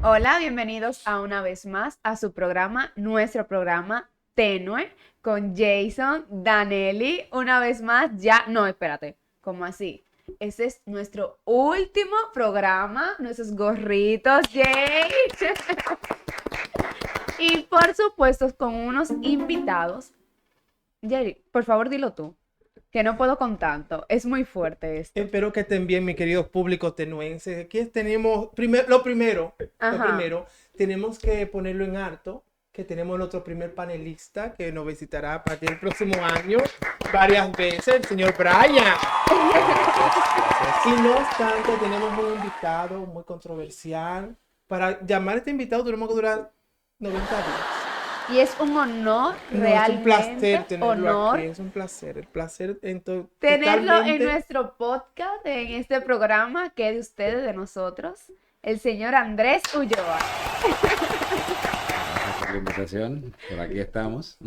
Hola, bienvenidos a una vez más a su programa, nuestro programa Tenue, con Jason, Danelli. Una vez más, ya, no, espérate, ¿cómo así? Ese es nuestro último programa, nuestros gorritos, Jay. Y por supuesto, con unos invitados. Jay, por favor, dilo tú, que no puedo con tanto. Es muy fuerte esto. Espero que estén bien, mi querido público tenuense. Aquí tenemos, lo primero, tenemos que ponerlo en alto, que tenemos nuestro primer panelista que nos visitará a partir del próximo año varias veces, el señor Brian. Gracias, Y gracias. no obstante, tenemos un invitado muy controversial. Para llamar a este invitado tenemos que durar 90 días. Y es un honor, No, es un placer realmente, tenerlo aquí, honor es un placer, el placer tenerlo en totalmente. nuestro podcast, en este programa que es de ustedes, de nosotros, el señor Andrés Ulloa. Gracias por la invitación. Por aquí estamos.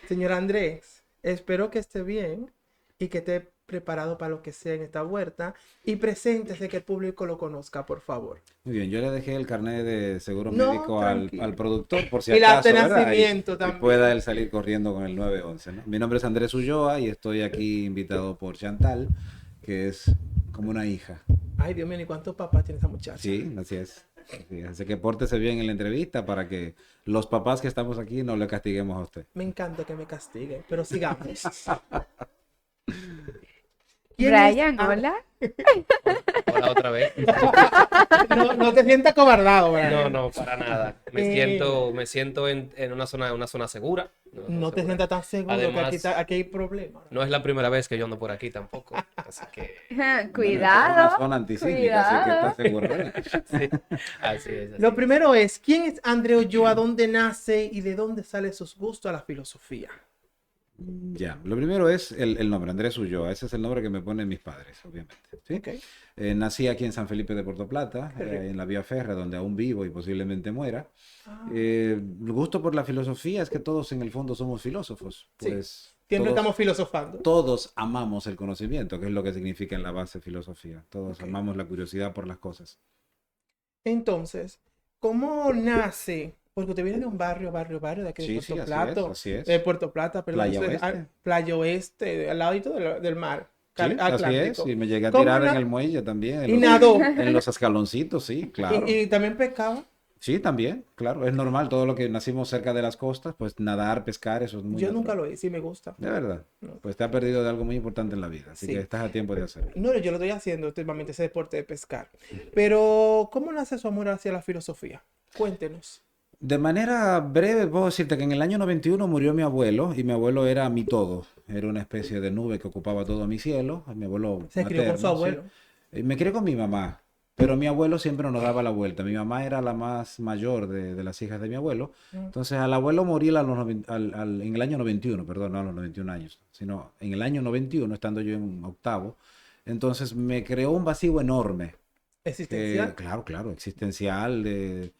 Señor Andrés, espero que esté bien y que esté preparado para lo que sea en esta vuelta y preséntese que el público lo conozca, por favor. Muy bien, yo le dejé el carnet de seguro No, médico al tranquilo. productor por si Y la de acaso, ¿verdad? nacimiento Y pueda también. él salir corriendo con el 911, ¿no? Mi nombre es Andrés Ulloa y estoy aquí invitado por Chantal, que es como una hija. Ay, Dios mío, ¿y cuántos papás tiene esa muchacha? Sí, así es. Así es. Así que pórtese bien en la entrevista para que los papás que estamos aquí no le castiguemos a usted. Me encanta que me castigue, pero sigamos. ¿Quién es? Brian, hola. Hola otra vez. No, no te sientas cobardado, No, ¿verdad? no, para nada. Me Eh, siento en una zona segura. no te sientas tan seguro que Además, aquí hay problemas. no es la primera vez que yo ando por aquí tampoco. Así que, Bueno, esta es una Cuidado, zona antisísmica, así que está cuidado. seguro, ¿verdad? sí, así es, así Lo es. primero es, ¿quién es André Ulloa? ¿Dónde nace y de dónde sale sus gustos a la filosofía? Ya, lo primero es el nombre, Andrés Ulloa. Ese es el nombre que me ponen mis padres, obviamente. ¿Sí? Ok, Nací aquí en San Felipe de Puerto Plata, qué rico. en la Vía Férrea, donde aún vivo y posiblemente muera. Ah, El gusto por la filosofía es que todos en el fondo somos filósofos, sí, pues siempre todos, estamos filosofando. todos amamos el conocimiento, que es lo que significa en la base filosofía. Todos Ok. amamos la curiosidad por las cosas. Entonces, ¿cómo nace? Porque usted viene de un barrio de aquí Sí, sí, así es, así De es. Puerto Plata, perdón, Playa Oeste. Playa Oeste, al ladito del mar, Sí, así es. Atlántico. Y me llegué a ¿Cómo tirar en el na- muelle también, Y nadó. en los escaloncitos, sí, claro. Y también pescaba. Sí, también, claro, es normal, todo lo que nacimos cerca de las costas, pues nadar, pescar, eso es muy Yo nunca natural. lo hice y me gusta. De verdad, No. pues te has perdido de algo muy importante en la vida, así que Sí. estás a tiempo de hacerlo. No, yo lo estoy haciendo últimamente, ese deporte de pescar. Pero, ¿cómo nace su amor hacia la filosofía? Cuéntenos. De manera breve, puedo decirte que en el año 91 murió mi abuelo y mi abuelo era mi todo, era una especie de nube que ocupaba todo mi cielo, mi abuelo Se crió con su materno, ¿sí? abuelo. Me crié con mi mamá, pero mi abuelo siempre nos daba la vuelta. Mi mamá era la más mayor de las hijas de mi abuelo. Mm. Entonces, al abuelo morir en el año 91, perdón, no a los 91 años, sino en el año 91, estando yo en octavo. Entonces, me creó un vacío enorme, que, Existencial. claro, claro, existencial, de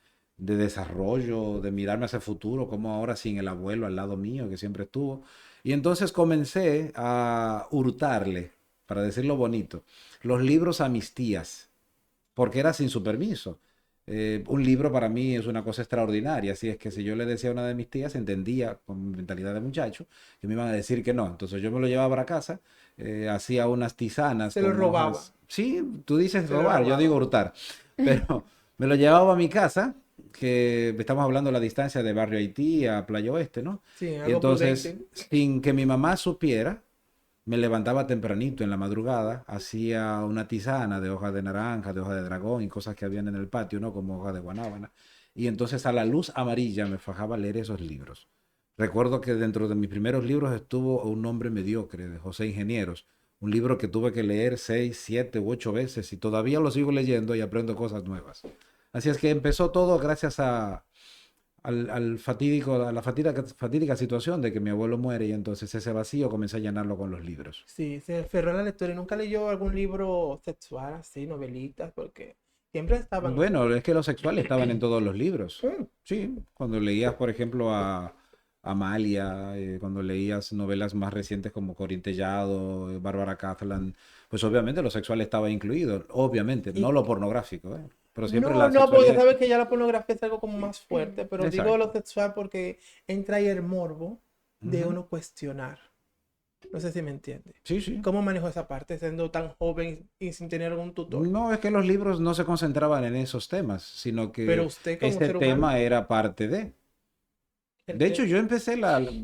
desarrollo, de mirarme hacia el futuro, como ahora sin el abuelo al lado mío, que siempre estuvo. Y entonces comencé a hurtarle, para decirlo bonito, los libros a mis tías, porque era sin su permiso. Un libro para mí es una cosa extraordinaria, así es que si yo le decía a una de mis tías, entendía con mentalidad de muchacho, que me iban a decir que no. Entonces yo me lo llevaba para casa, hacía unas tisanas Se lo con robaba. hojas. Sí, tú dices Se lo robar, yo digo robaba. hurtar, pero me lo llevaba a mi casa, que estamos hablando de la distancia de Barrio Haití a Playa Oeste, ¿no? Sí, Y algo entonces, prudente. sin que mi mamá supiera, me levantaba tempranito en la madrugada, hacía una tisana de hojas de naranja, de hoja de dragón y cosas que habían en el patio, ¿no? Como hojas de guanábana. Y entonces a la luz amarilla me fajaba a leer esos libros. Recuerdo que dentro de mis primeros libros estuvo Un hombre mediocre de José Ingenieros, un libro que tuve que leer 6, 7 u 8 veces y todavía lo sigo leyendo y aprendo cosas nuevas. Así es que empezó todo gracias al fatídico, a la fatídica situación de que mi abuelo muere y entonces ese vacío comencé a llenarlo con los libros. Sí, se aferró a la lectura y nunca leyó algún libro sexual, así, novelitas, porque siempre estaban ahí. Bueno, es que los sexuales estaban en todos los libros. Mm. Sí, cuando leías, por ejemplo, a Amalia, cuando leías novelas más recientes como Corín Tellado, Bárbara Catalán, pues obviamente lo sexual estaba incluido, obviamente, no Y, lo pornográfico, pero siempre No, la no, porque sexualidad... sabes que ya la pornografía es algo como más fuerte, pero digo Exacto. lo sexual porque entra ahí el morbo de Ujú. uno cuestionar. No sé si me entiende. Sí, sí. ¿Cómo manejo esa parte siendo tan joven y sin tener algún tutor? No, es que los libros no se concentraban en esos temas, sino Pero que usted como este ser humano, tema era parte de. el De hecho, yo empecé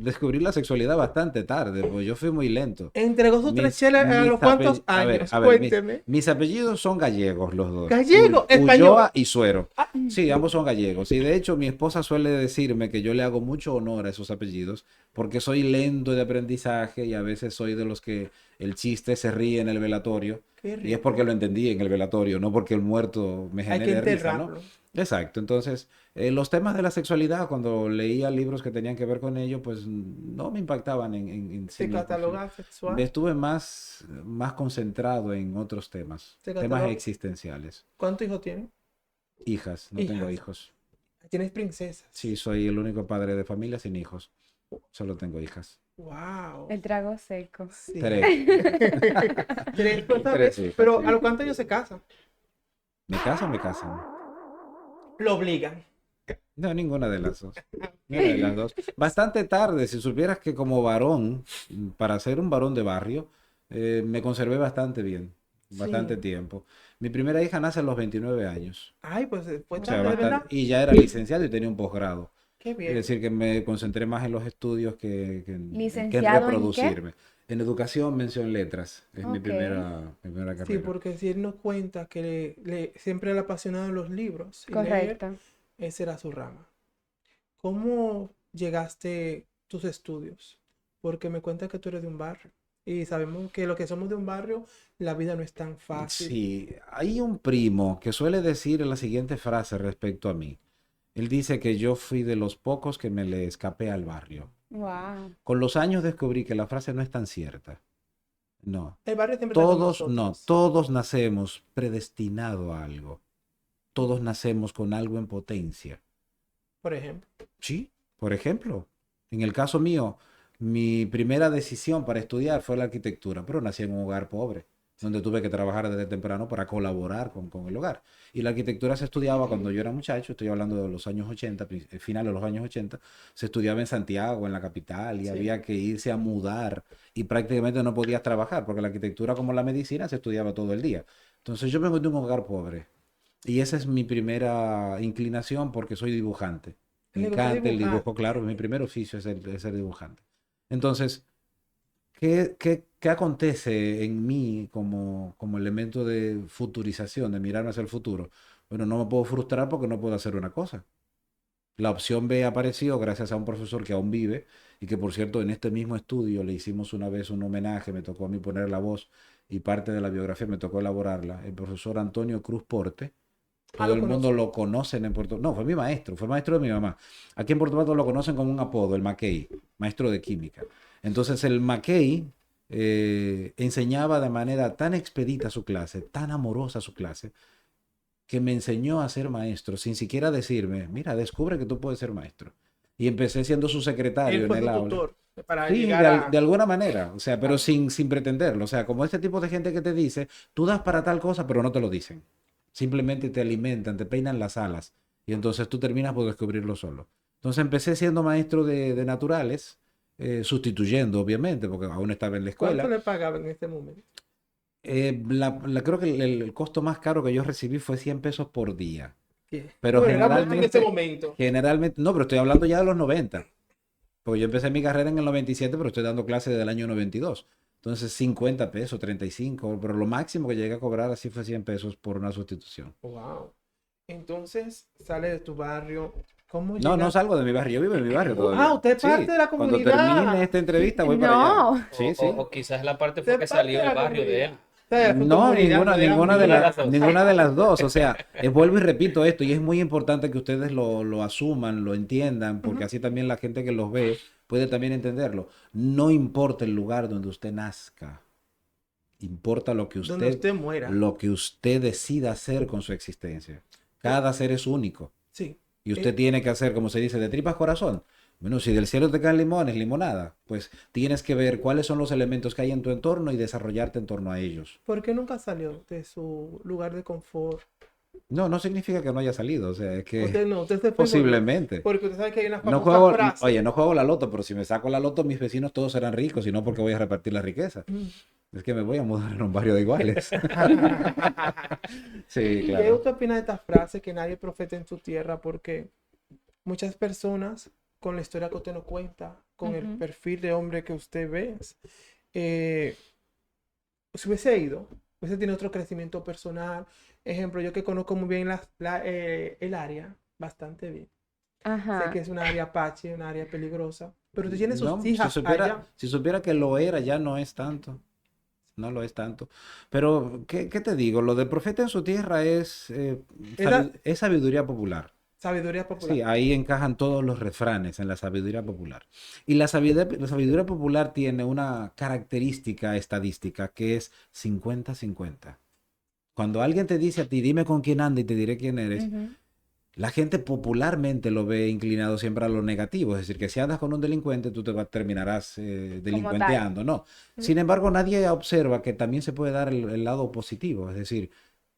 descubrir la sexualidad bastante tarde, porque yo fui muy lento. entregó sus tres chelas a los cuantos años. A ver, Cuénteme. mis apellidos son gallegos los dos. Gallego, español. Ulloa y Suero. Ah, Sí, ambos son gallegos. Y de hecho, mi esposa suele decirme que yo le hago mucho honor a esos apellidos, porque soy lento de aprendizaje y a veces soy de los que el chiste se ríe en el velatorio. qué Y es rico. porque lo entendí en el velatorio, no porque el muerto me Hay que genere risa, ¿no? enterrarlo. Exacto, entonces los temas de la sexualidad, cuando leía libros que tenían que ver con ello, pues no me impactaban en sí Se mismos. cataloga sexual. Estuve más concentrado en otros temas, Se temas cataloga. existenciales. ¿Cuántos hijos tiene? Hijas, no tengo Hijas. hijos. Tienes princesas. Sí, soy el único padre de familia sin hijos. Solo tengo hijas. Wow. El trago seco. Sí. Tres. Tres, pues, Tres ¿sabes? hijas, Pero sí. ¿a los cuántos años se casan? ¿Me casan o me casan? Lo obligan. No, ninguna de las dos. Ninguna de las dos. Bastante tarde, si supieras que como varón, para ser un varón de barrio, me conservé bastante bien, bastante Sí. tiempo. Mi primera hija nace a los 29 años, Ay, pues fue o sea, tarde, ¿verdad? y ya era licenciado y tenía un posgrado. Qué Es bien. decir, que me concentré más en los estudios que en ¿Licenciado en qué? reproducirme. En educación, mención letras, es mi Ok. primera Sí, carrera. porque si él nos cuenta que siempre le apasionaban los libros y leer, Correcto. esa era su rama. ¿Cómo llegaste a tus estudios? Porque me cuentas que tú eres de un barrio y sabemos que los que somos de un barrio, la vida no es tan fácil. Sí, hay un primo que suele decir la siguiente frase respecto a mí. Él dice que yo fui de los pocos que me le escapé al barrio. Wow. Con los años descubrí que la frase no es tan cierta. No. El barrio siempre está con nosotros. Todos nacemos predestinados a algo. Todos nacemos con algo en potencia. Por ejemplo. Sí, por ejemplo, en el caso mío, mi primera decisión para estudiar fue la arquitectura, pero nací en un hogar pobre, donde tuve que trabajar desde temprano para colaborar con el hogar. Y la arquitectura se estudiaba cuando yo era muchacho, estoy hablando de los años 80, finales de los años 80, se estudiaba en Santiago, en la capital, y Sí. había que irse a mudar y prácticamente no podías trabajar, porque la arquitectura como la medicina se estudiaba todo el día. Entonces yo vengo de un hogar pobre. Y esa es mi primera inclinación porque soy dibujante. ¿Le Me gusta encanta el dibujar? dibujo, claro, mi primer oficio es ser dibujante. Entonces, ¿qué acontece en mí como elemento de futurización, de mirarme hacia el futuro? Bueno, no me puedo frustrar porque no puedo hacer una cosa. La opción B apareció gracias a un profesor que aún vive y que, por cierto, en este mismo estudio le hicimos una vez un homenaje, me tocó a mí poner la voz y parte de la biografía me tocó elaborarla, el profesor Antonio Cruz Porte. Ah, Todo lo el mundo conozco. lo conocen en Puerto... No, fue mi maestro, fue el maestro de mi mamá. Aquí en Puerto Plata lo conocen como un apodo, el Mackey, maestro de química. Entonces el Mackey enseñaba de manera tan expedita su clase, tan amorosa su clase, que me enseñó a ser maestro sin siquiera decirme, mira, descubre que tú puedes ser maestro. Y empecé siendo su secretario Él en fue el su aula. tutor para Sí, llegar a... de alguna manera, o sea, pero a- sin pretenderlo. O sea, como este tipo de gente que te dice, tú das para tal cosa, pero no te lo dicen. Simplemente te alimentan, te peinan las alas. Y entonces tú terminas por descubrirlo solo. Entonces empecé siendo maestro de naturales, sustituyendo, obviamente, porque aún estaba en la ¿Cuánto escuela. le pagaban en este momento? Creo que el costo más caro que yo recibí fue 100 pesos por día. ¿Qué? Pero Bueno, era mucho en ese generalmente, momento. no, pero estoy hablando ya de los 90. Porque yo empecé mi carrera en el 97, pero estoy dando clases desde el año 92. Entonces 50 pesos, 35, pero lo máximo que llegué a cobrar así fue 100 pesos por una sustitución. Wow. Entonces, sale de tu barrio. ¿Cómo No, no llegas? salgo de mi barrio, yo vivo en mi barrio todavía. Ah, usted es Sí, parte de la cuando comunidad. termine esta entrevista voy para No. allá. Sí, sí. O quizás la parte Usted fue que es parte salió de del la barrio de comunidad. él. O sea, su No, comunidad, ninguna, no de la ninguna, de mía. las dos. ninguna de las dos. O sea, vuelvo y repito esto, y es muy importante que ustedes lo asuman, lo entiendan, porque así también la gente que los ve puede también entenderlo. No importa el lugar donde usted nazca, importa Donde usted muera. lo que usted decida hacer con su existencia. Cada ser es único. Sí. Y usted tiene que hacer, como se dice, de tripas corazón. Bueno, si del cielo te caen limones, limonada, pues tienes que ver cuáles son los elementos que hay en tu entorno y desarrollarte en torno a ellos. ¿Por qué nunca salió de su lugar de confort? No, no significa que no haya salido, o sea, es que Usted se fue posiblemente. porque usted sabe que hay una No famosa juego, frase. oye, no juego la loto, pero si me saco la loto, mis vecinos todos serán ricos, y no porque voy a repartir la riqueza. Mm. Es que me voy a mudar en un barrio de iguales. Sí, ¿Y qué claro. usted opina de esta frase que nadie profeta en su tierra? Porque muchas personas, con la historia que usted nos cuenta, con el Ujú. perfil de hombre que usted ve, eh, si hubiese ido, hubiese tenido otro crecimiento personal. Ejemplo, yo que conozco muy bien el área, bastante bien. Sé que Ajá. es una área apache, una área peligrosa, pero usted tiene sus No, hijas allá. si supiera que lo era, ya no es tanto. No lo es tanto. Pero, ¿qué te digo? Lo del profeta en su tierra Esa es sabiduría popular. sabiduría popular. Sí, ahí encajan todos los refranes en la sabiduría popular. Y la sabiduría popular tiene una característica estadística que es 50-50. Cuando alguien te dice a ti, dime con quién anda y te diré quién eres, Ujú. la gente popularmente lo ve inclinado siempre a lo negativo. Es decir, que si andas con un delincuente, terminarás Como tal. delincuenteando. No. Mm. Sin embargo, nadie observa que también se puede dar el lado positivo. Es decir,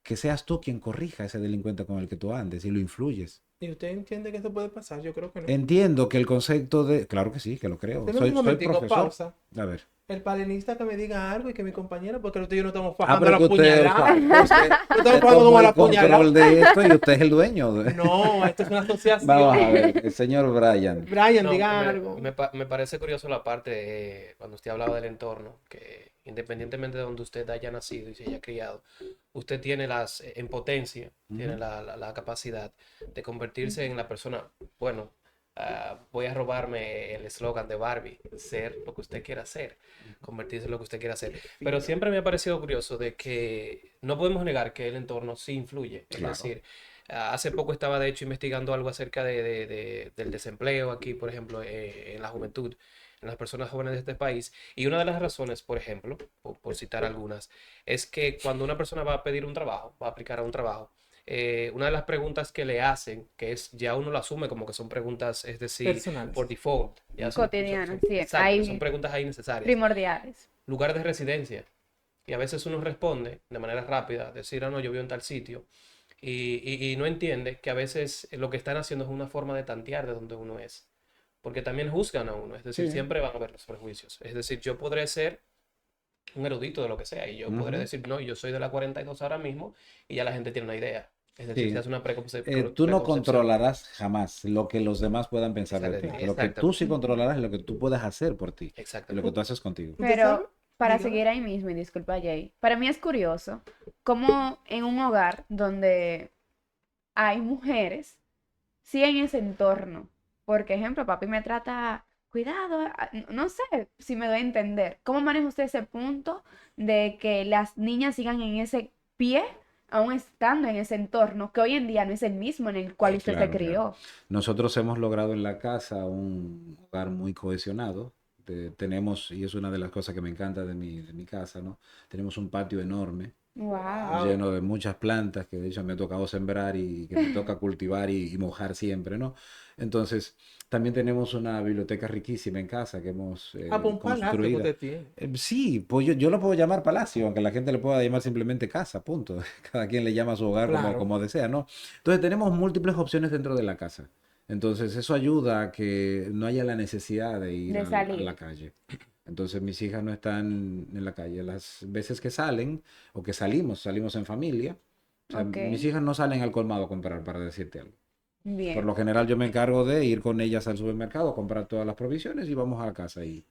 que seas tú quien corrija a ese delincuente con el que tú andes y lo influyes. ¿Y usted entiende que eso puede pasar? Yo creo que no. Entiendo que el concepto de... Claro que sí, que lo creo. Deme un Soy momentico, profesor. pausa. A ver. El palenista que me diga algo y que mi compañera, porque usted y yo no estamos Ah, fajando pero la que usted, o puñalada. sea, usted, No estamos usted fajando tomó como el la puñalada. control de esto y usted es el dueño. No, esto es una Vamos a asociación. ver, el señor Brian. Brian, No, diga algo. me parece curioso la parte cuando usted hablaba del entorno, que independientemente de donde usted haya nacido y se haya criado, usted tiene en potencia, tiene Ujú. la capacidad de convertirse en la persona, bueno, voy a robarme el eslogan de Barbie, ser lo que usted quiera ser, convertirse en lo que usted quiera ser. Pero siempre me ha parecido curioso de que no podemos negar que el entorno sí influye. Es Claro. decir, hace poco estaba de hecho investigando algo acerca del desempleo aquí, por ejemplo, en la juventud, en las personas jóvenes de este país. Y una de las razones, por ejemplo, por citar algunas, es que cuando una persona va a pedir un trabajo, va a aplicar a un trabajo, una de las preguntas que le hacen, que es ya uno lo asume como que son preguntas, es decir, por Personales. default, ya Cotidiano, sí. exacto, son Hay preguntas ahí necesarias. primordiales. Lugar de residencia. Y a veces uno responde de manera rápida, decir, ah, no, yo vivo en tal sitio. Y no entiende que a veces lo que están haciendo es una forma de tantear de donde uno es. Porque también juzgan a uno, es decir, Sí. siempre van a haber los prejuicios. Es decir, yo podré ser un erudito de lo que sea y yo podré Ujú. decir, no, yo soy de la 42 ahora mismo y ya la gente tiene una idea. Es decir, se Sí. hace una Tú no preconcepción. controlarás jamás lo que los demás puedan pensar de ti. Lo que tú Exactamente. sí controlarás es lo que tú puedas hacer por ti y lo que Exactamente. tú haces contigo. ¿Usted sabe? Pero para Dígame. seguir ahí mismo, y disculpa Jay, para mí es curioso cómo en un hogar donde hay mujeres, sí en ese entorno, porque ejemplo, papi me trata, cuidado, no sé si me doy a entender, ¿cómo maneja usted ese punto de que las niñas sigan en ese pie, aún estando en ese entorno, que hoy en día no es el mismo en el cual usted se Claro, claro. crió? Nosotros hemos logrado en la casa un hogar muy cohesionado. Tenemos, y es una de las cosas que me encanta de mi casa, ¿no? Tenemos un patio enorme, Wow. Wow. lleno de muchas plantas que de hecho me ha tocado sembrar y que me toca cultivar y mojar siempre, ¿no? Entonces, también tenemos una biblioteca riquísima en casa que hemos Ah, pues un palacio que construida. usted tiene. Sí, pues yo lo puedo llamar palacio, aunque la gente le pueda llamar simplemente casa, punto. Cada quien le llama a su hogar Claro. como desea, ¿no? Entonces tenemos múltiples opciones dentro de la casa. Entonces eso ayuda a que no haya la necesidad de ir De a la salir. calle. Entonces mis hijas no están en la calle. Las veces que salen o que salimos en familia. O sea, Ok, mis hijas no salen al colmado a comprar, para decirte algo. Por bien. lo general yo me encargo de ir con ellas al supermercado, comprar todas las provisiones y vamos a la casa. Y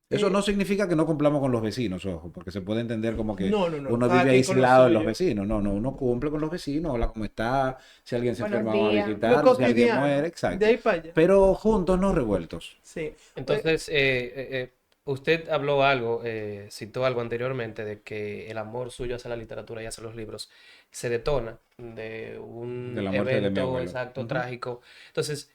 eso Eh, no significa que no cumplamos con los vecinos, ojo, porque se puede entender como que no, no, no. uno Cada vive quien con lo aislado de los suyo. vecinos. No, no, uno cumple con los vecinos, hola, ¿cómo está? Si alguien se Buenos enferma, vamos a días. Lo visitar, si alguien muere, cotidiano. De exacto. ahí para allá. Pero juntos, no revueltos. Sí. Entonces, usted habló algo, citó algo anteriormente de que el amor suyo hacia la literatura y hacia los libros se detona de De un la muerte de mi evento abuelo. exacto, Ujú. trágico. Entonces,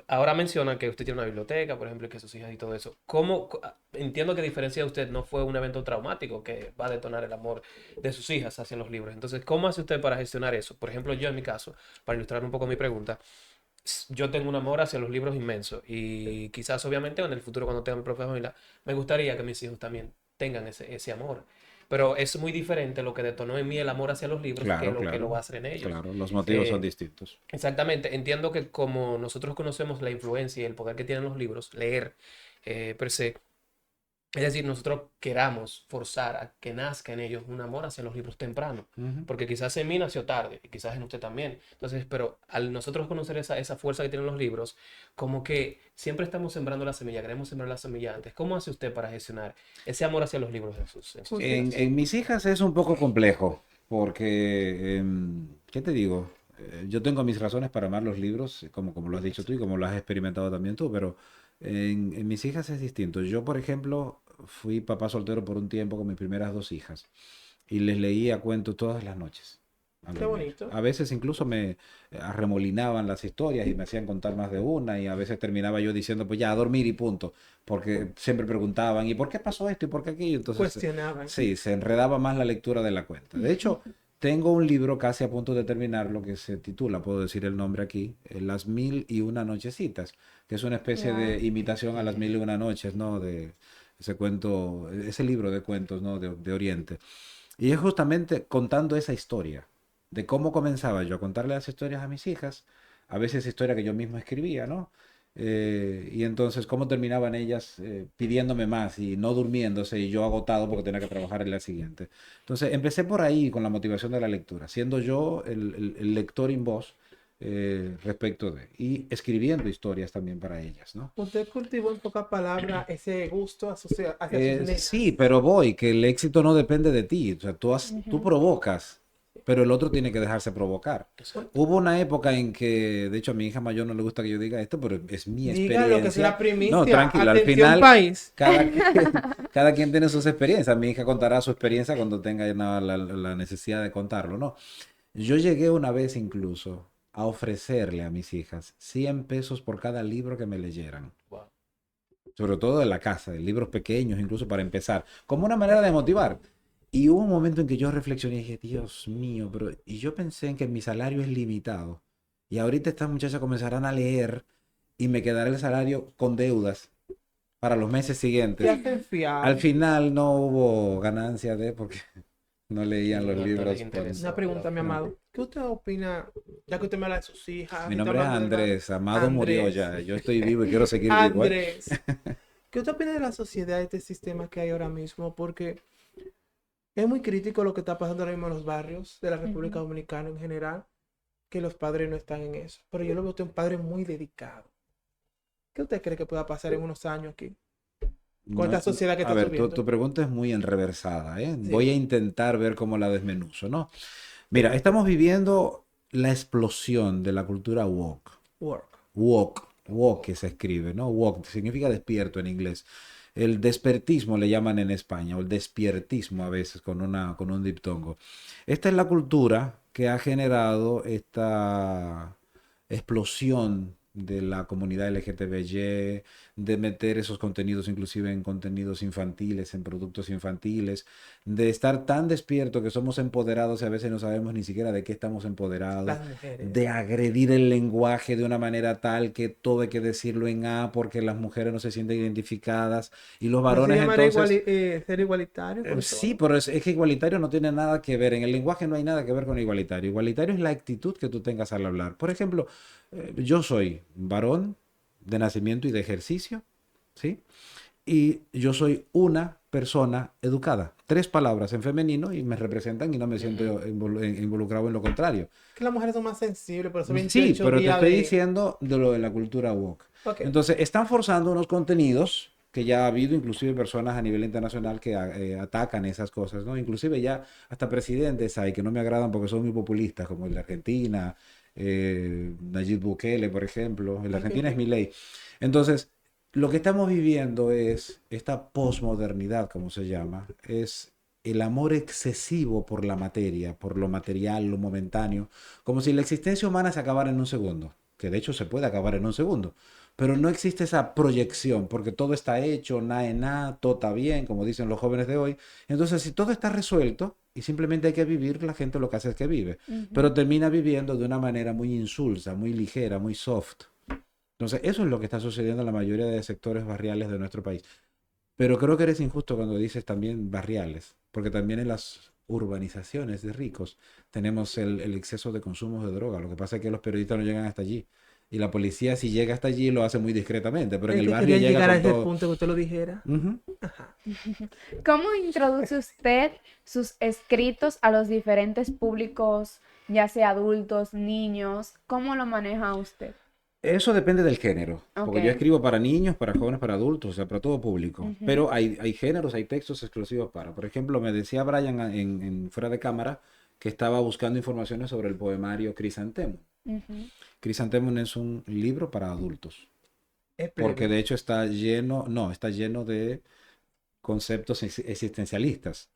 ahora menciona que usted tiene una biblioteca, por ejemplo, y que sus hijas y todo eso. ¿Cómo? Entiendo que a diferencia de usted no fue un evento traumático que va a detonar el amor de sus hijas hacia los libros. Entonces, ¿cómo hace usted para gestionar eso? Por ejemplo, yo en mi caso, para ilustrar un poco mi pregunta, yo tengo un amor hacia los libros inmenso y quizás obviamente en el futuro cuando tenga mi propia familia me gustaría que mis hijos también tengan ese amor. pero es muy diferente lo que detonó en mí el amor hacia los libros que Claro, lo que lo claro. hace en ellos. Claro, los motivos son Eh, distintos. Exactamente, entiendo que como nosotros conocemos la influencia y el poder que tienen los libros, leer per se, es decir, nosotros queramos forzar a que nazca en ellos un amor hacia los libros temprano, Ujú. porque quizás en mí nació tarde y quizás en usted también. Entonces, pero al nosotros conocer esa fuerza que tienen los libros, como que siempre estamos sembrando la semilla, queremos sembrar la semilla antes. ¿Cómo hace usted para gestionar ese amor hacia los libros en sus Usted, hijas? En mis hijas es un poco complejo, porque, ¿qué te digo? Yo tengo mis razones para amar los libros, como lo has dicho tú y como lo has experimentado también tú, pero en mis hijas es distinto. Yo, por ejemplo, fui papá soltero por un tiempo con mis primeras dos hijas y les leía cuentos todas las noches a qué dormir. bonito. A veces incluso me arremolinaban las historias y me hacían contar más de una y a veces terminaba yo diciendo, pues ya, a dormir y punto, porque siempre preguntaban, ¿y por qué pasó esto y por qué aquello? Entonces, Cuestionaban. sí, se enredaba más la lectura de la cuenta. De hecho, tengo un libro casi a punto de terminarlo que se titula, puedo decir el nombre aquí, Las Mil y Una Nochecitas, que es una especie de Wow. imitación a Las Mil y Una Noches, ¿no? De ese cuento, ese libro de cuentos, ¿no? De Oriente. Y es justamente contando esa historia, de cómo comenzaba yo a contarle las historias a mis hijas, a veces historia que yo mismo escribía, ¿no? Y entonces cómo terminaban ellas pidiéndome más y no durmiéndose y yo agotado porque tenía que trabajar el día siguiente. Entonces empecé por ahí con la motivación de la lectura, siendo yo el lector in voz respecto de, y escribiendo historias también para ellas, ¿no? Usted cultivó en pocas palabras ese gusto hacia sus Sí, nenas. pero voy, que el éxito no depende de ti. O sea, tú Ujú. provocas, pero el otro tiene que dejarse provocar. Exacto. Hubo una época en que, de hecho, a mi hija mayor no le gusta que yo diga esto, pero es mi Diga lo que es la experiencia. No, primicia. tranquilo, al Atención, final país. cada quien tiene sus experiencias. Mi hija contará su experiencia cuando tenga la necesidad de contarlo, ¿no? Yo llegué una vez incluso a ofrecerle a mis hijas 100 pesos por cada libro que me leyeran, Wow. sobre todo de la casa, de libros pequeños, incluso para empezar, como una manera de motivar. Y hubo un momento en que yo reflexioné y dije, Dios mío, pero y yo pensé en que mi salario es limitado. Y ahorita estas muchachas comenzarán a leer y me quedará el salario con deudas para los meses Se siguientes. hacen Al fiar. final no hubo ganancia de porque no leían Sí, los no les libros. Una interesó. pregunta, mi No. amado. ¿Qué usted opina, ya que usted me habla de sus hijas? Mi Ahorita nombre es hablando de Andrés, Amado murió Andrés. ya, yo estoy vivo y quiero seguir vivo, ¿eh? Andrés. ¿Qué usted opina de la sociedad, de este sistema que hay ahora mismo? Porque es muy crítico lo que está pasando ahora mismo en los barrios de la República Ujú. Dominicana en general, que los padres no están en eso. Pero yo lo veo a usted un padre muy dedicado. ¿Qué usted cree que pueda pasar en unos años aquí con esta sociedad que A está ver, subiendo? tu pregunta es muy enreversada, ¿eh? Sí. Voy a intentar ver cómo la desmenuzo, ¿no? Mira, estamos viviendo la explosión de la cultura woke. Work. Woke que se escribe, ¿no? Woke significa despierto en inglés. El despertismo le llaman en España, o el despiertismo a veces con un diptongo. Esta es la cultura que ha generado esta explosión de la comunidad LGTBY, de meter esos contenidos inclusive en contenidos infantiles, en productos infantiles, de estar tan despierto que somos empoderados y a veces no sabemos ni siquiera de qué estamos empoderados, Las mujeres. de agredir el lenguaje de una manera tal que todo hay que decirlo en A porque las mujeres no se sienten identificadas y los ¿No se varones llamaría entonces... ser igualitario con Sí, eso? pero es que igualitario no tiene nada que ver. En el lenguaje no hay nada que ver con igualitario. Igualitario es la actitud que tú tengas al hablar. Por ejemplo, yo soy varón de nacimiento y de ejercicio, ¿sí? Y yo soy una persona educada. Tres palabras en femenino y me representan y no me siento Ujú. involucrado en lo contrario. Que las mujeres son más sensibles por esos Sí, 28 pero te días estoy de... diciendo de lo de la cultura woke. Ok. Entonces, están forzando unos contenidos que ya ha habido, inclusive personas a nivel internacional que atacan esas cosas, ¿no? Inclusive ya hasta presidentes hay que no me agradan porque son muy populistas, como el de Argentina, Nayib Bukele, por ejemplo. El de Ok, Argentina es ok. Milei. Entonces, lo que estamos viviendo es esta posmodernidad, como se llama, es el amor excesivo por la materia, por lo material, lo momentáneo, como si la existencia humana se acabara en un segundo, que de hecho se puede acabar en un segundo, pero no existe esa proyección, porque todo está hecho, na en na, todo está bien, como dicen los jóvenes de hoy. Entonces, si todo está resuelto y simplemente hay que vivir, la gente lo que hace es que vive, pero Ujú. termina viviendo de una manera muy insulsa, muy ligera, muy soft. Entonces, eso es lo que está sucediendo en la mayoría de sectores barriales de nuestro país. Pero creo que eres injusto cuando dices también barriales. porque también en las urbanizaciones de ricos tenemos el exceso de consumo de droga. Lo que pasa es que los periodistas no llegan hasta allí. Y la policía, si llega hasta allí, lo hace muy discretamente, pero en Es el que barrio quería llega llegar a con ese todo. punto que usted lo dijera. Ujú. Ajá. ¿Cómo introduce usted sus escritos a los diferentes públicos, ya sea adultos, niños? ¿Cómo lo maneja usted? Eso depende del género, porque yo Ok. escribo para niños, para jóvenes, para adultos, o sea, para todo público. Ujú, Pero hay géneros, hay textos exclusivos para. Por ejemplo, me decía Brian en fuera de cámara que estaba buscando informaciones sobre el poemario Crisantemum. ujú. Crisantemum es un libro para adultos, Es porque plebe. de hecho está lleno, no, está lleno de conceptos existencialistas,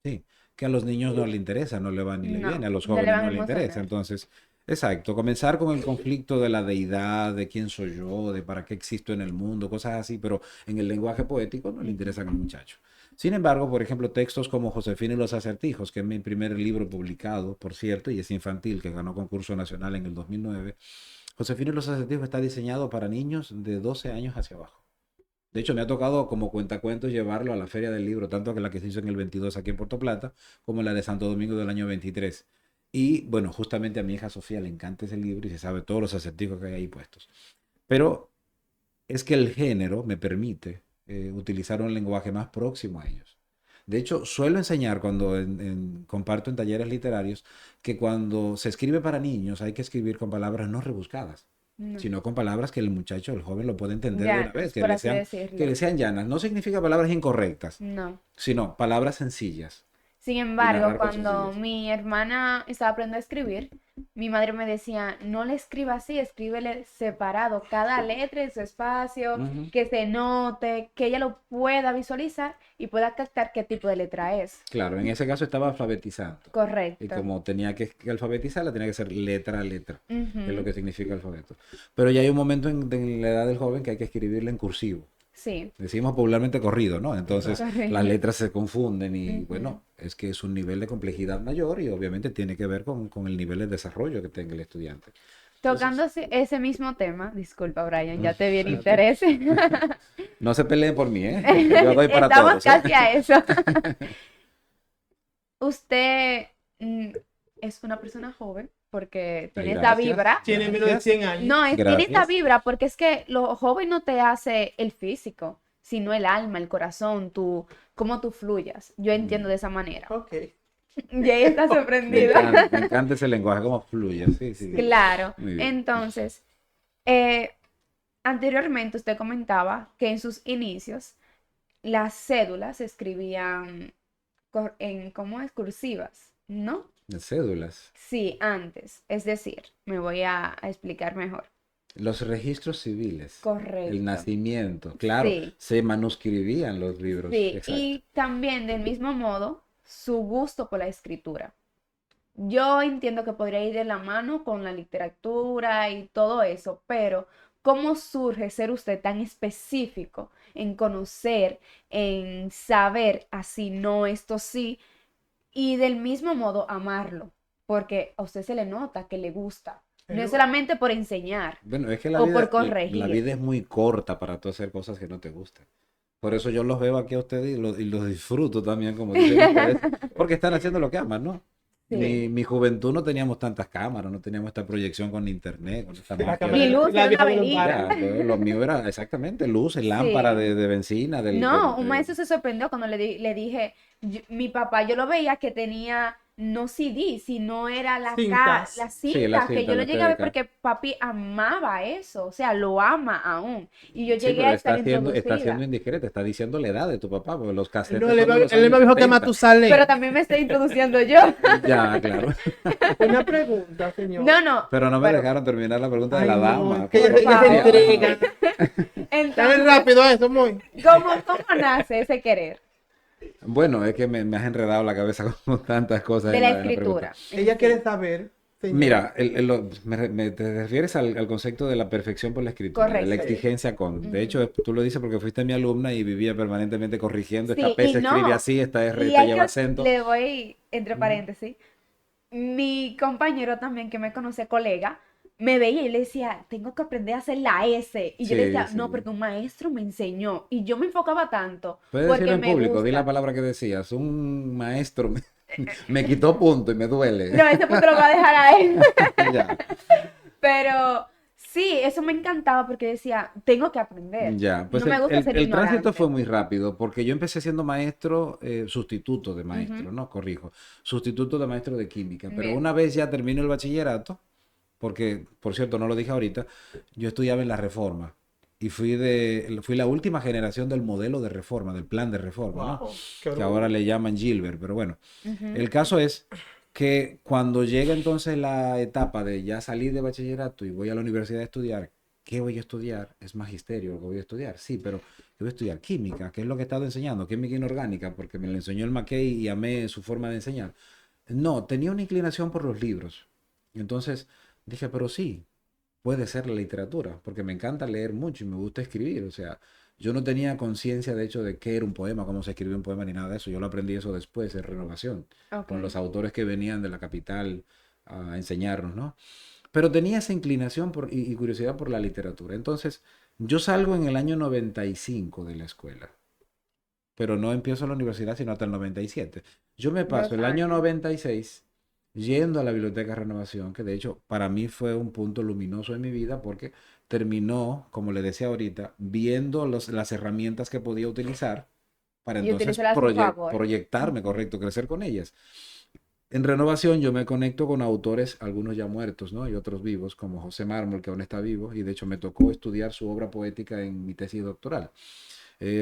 sí, que a los niños no le interesa, no le va ni le No, viene, a los no le jóvenes van no a le interesa. emocionar. Entonces, exacto, comenzar con el conflicto de la deidad, de quién soy yo, de para qué existo en el mundo, cosas así, pero en el lenguaje poético no le interesan al muchacho. Sin embargo, por ejemplo, textos como Josefina y los acertijos, que es mi primer libro publicado, por cierto, y es infantil, que ganó concurso nacional en el 2009. Josefina y los acertijos está diseñado para niños de 12 años hacia abajo. De hecho, me ha tocado como cuentacuentos llevarlo a la Feria del Libro, tanto que la que se hizo en el 22 aquí en Puerto Plata, como la de Santo Domingo del año 23. Y bueno, justamente a mi hija Sofía le encanta ese libro y se sabe todos los acertijos que hay ahí puestos. Pero es que el género me permite utilizar un lenguaje más próximo a ellos. De hecho, suelo enseñar cuando comparto en talleres literarios que cuando se escribe para niños hay que escribir con palabras no rebuscadas, No. sino con palabras que el muchacho, el joven lo puede entender de una vez, Llanas, por así decirlo. que le sean llanas. No significa palabras incorrectas, No. sino palabras sencillas Sin y embargo, narrar con cuando sencillez. mi hermana estaba aprendiendo a escribir, mi madre me decía, no le escriba así, escríbele separado, cada letra en su espacio, Ujú. que se note, que ella lo pueda visualizar y pueda captar qué tipo de letra es. Claro, en ese caso estaba alfabetizando. Y Correcto. como tenía que alfabetizarla, tenía que ser letra a letra, que es lo Ujú, que significa alfabeto. Pero ya hay un momento en la edad del joven que hay que escribirle en cursivo. sí, Decimos popularmente corrido, ¿no? Entonces las correcto. letras se confunden y Ujú. bueno, es que es un nivel de complejidad mayor y obviamente tiene que ver con el nivel de desarrollo que tenga el estudiante. Tocando Entonces, ese mismo tema, disculpa Brian, ya te vi el espérate. interés. No se peleen por mí, ¿eh? Yo doy para Estamos todos, ¿eh? casi a eso. Usted es una persona joven porque Ay, tiene esa gracias. vibra. Tiene menos de Gracias. 100 años. No, tiene esa Gracias. vibra porque es que lo joven no te hace el físico, sino el alma, el corazón, cómo tú fluyas. Yo entiendo de esa manera. Ok. Y ahí está sorprendido. Me encanta ese lenguaje, cómo fluye. Sí, sí. Claro. Muy bien. Entonces, eh, anteriormente usted comentaba que en sus inicios las cédulas se escribían en, ¿cómo es? Cursivas, ¿no? Las cédulas. Sí, antes. Es decir, me voy a explicar mejor. Los registros civiles. Correcto. El nacimiento. Claro, Sí. se manuscribían los libros. Sí, Exacto. y también del mismo modo, su gusto por la escritura. Yo entiendo que podría ir de la mano con la literatura y todo eso, pero ¿cómo surge ser usted tan específico en conocer, en saber así no, esto sí, y del mismo modo amarlo? Porque a usted se le nota que le gusta. No es Pero- solamente por enseñar Bueno, es que o por la corregir. vida es muy corta para tú hacer cosas que no te gustan. Por eso yo los veo aquí a ustedes y los disfruto también, como dicen ustedes, porque están haciendo lo que aman, ¿no? Sí. Mi juventud no teníamos tantas cámaras, no teníamos esta proyección con internet, con esta La magia cámara- Mi luz la era vieja una de los velita. bares. Ya, pues, lo mío era exactamente luces, lámpara Sí. de benzina. No, un maestro se sorprendió cuando le dije, mi papá, yo lo veía que tenía no CD, sino era la Cintas. la Sí, cinta, la que cinta, yo lo la llegué a ver TDK. porque papi amaba eso, o sea, lo ama aún. Y yo Sí, llegué pero a estar está siendo introducida. indiscreta, está diciendo la edad de tu papá, porque los cassettes No, son de los él años me dijo que 70. Matusalén. Pero también me estoy introduciendo yo. Ya, claro. Una pregunta, señor. No, no. Pero no me pero- dejaron terminar la pregunta de Ay, la no, dama. que ella por se favor. entrega. Dale Entonces, rápido a eso, muy. ¿cómo nace ese querer Bueno, es que me has enredado la cabeza con tantas cosas de en la en pregunta. escritura? Ella quiere saber, señor. Mira, te refieres al concepto de la perfección por la escritura, de la Correcto. exigencia con. De Ujú. hecho, tú lo dices porque fuiste mi alumna y vivía permanentemente corrigiendo. Sí, Esta P y se no. escribe así, esta R, Y esta hay lleva que, acento. le voy entre Ujú. paréntesis. Mi compañero también que me conoce, colega, me veía y le decía, tengo que aprender a hacer la S. Y yo le Sí, decía, sí. no, porque un maestro me enseñó. Y yo me enfocaba tanto Puedes decirlo porque en me público, di la gusta. palabra que decías. Un maestro me quitó punto y me duele. No, ese punto lo voy a dejar a él. Ya, Pero sí, eso me encantaba porque decía, tengo que aprender. ya. Pues No me gusta ser el tránsito fue ignorante. muy rápido porque yo empecé siendo maestro, sustituto de maestro, Ujú. no, corrijo, sustituto de maestro de química. Pero Bien. una vez ya termino el bachillerato, porque, por cierto, no lo dije ahorita, yo estudiaba en la Reforma y fui la última generación del modelo de reforma, del plan de reforma, ¿no? Wow, qué Que orgullo. ahora le llaman Gilbert, pero bueno, Ujú. el caso es que cuando llega entonces la etapa de ya salir de bachillerato y voy a la universidad a estudiar, ¿qué voy a estudiar? Es magisterio lo que voy a estudiar, sí, pero yo voy a estudiar química, que es lo que he estado enseñando, química inorgánica, porque me lo enseñó el Mackay y amé su forma de enseñar. No, tenía una inclinación por los libros. Entonces dije, pero sí, puede ser la literatura, porque me encanta leer mucho y me gusta escribir. O sea, yo no tenía conciencia de hecho de qué era un poema, cómo se escribe un poema ni nada de eso. Yo lo aprendí eso después, en Renovación, Ok. con los autores que venían de la capital a enseñarnos, ¿no? Pero tenía esa inclinación y curiosidad por la literatura. Entonces, yo salgo en el año 95 de la escuela, pero no empiezo la universidad sino hasta el 97. Yo me paso 2 años. el año 96 yendo a la Biblioteca Renovación, que de hecho para mí fue un punto luminoso en mi vida porque terminó, como le decía ahorita, viendo las herramientas que podía utilizar para Y entonces utilízala a su favor. proyectarme, correcto, crecer con ellas. En Renovación yo me conecto con autores, algunos ya muertos, ¿no? Y otros vivos, como José Mármol, que aún está vivo, y de hecho me tocó estudiar su obra poética en mi tesis doctoral.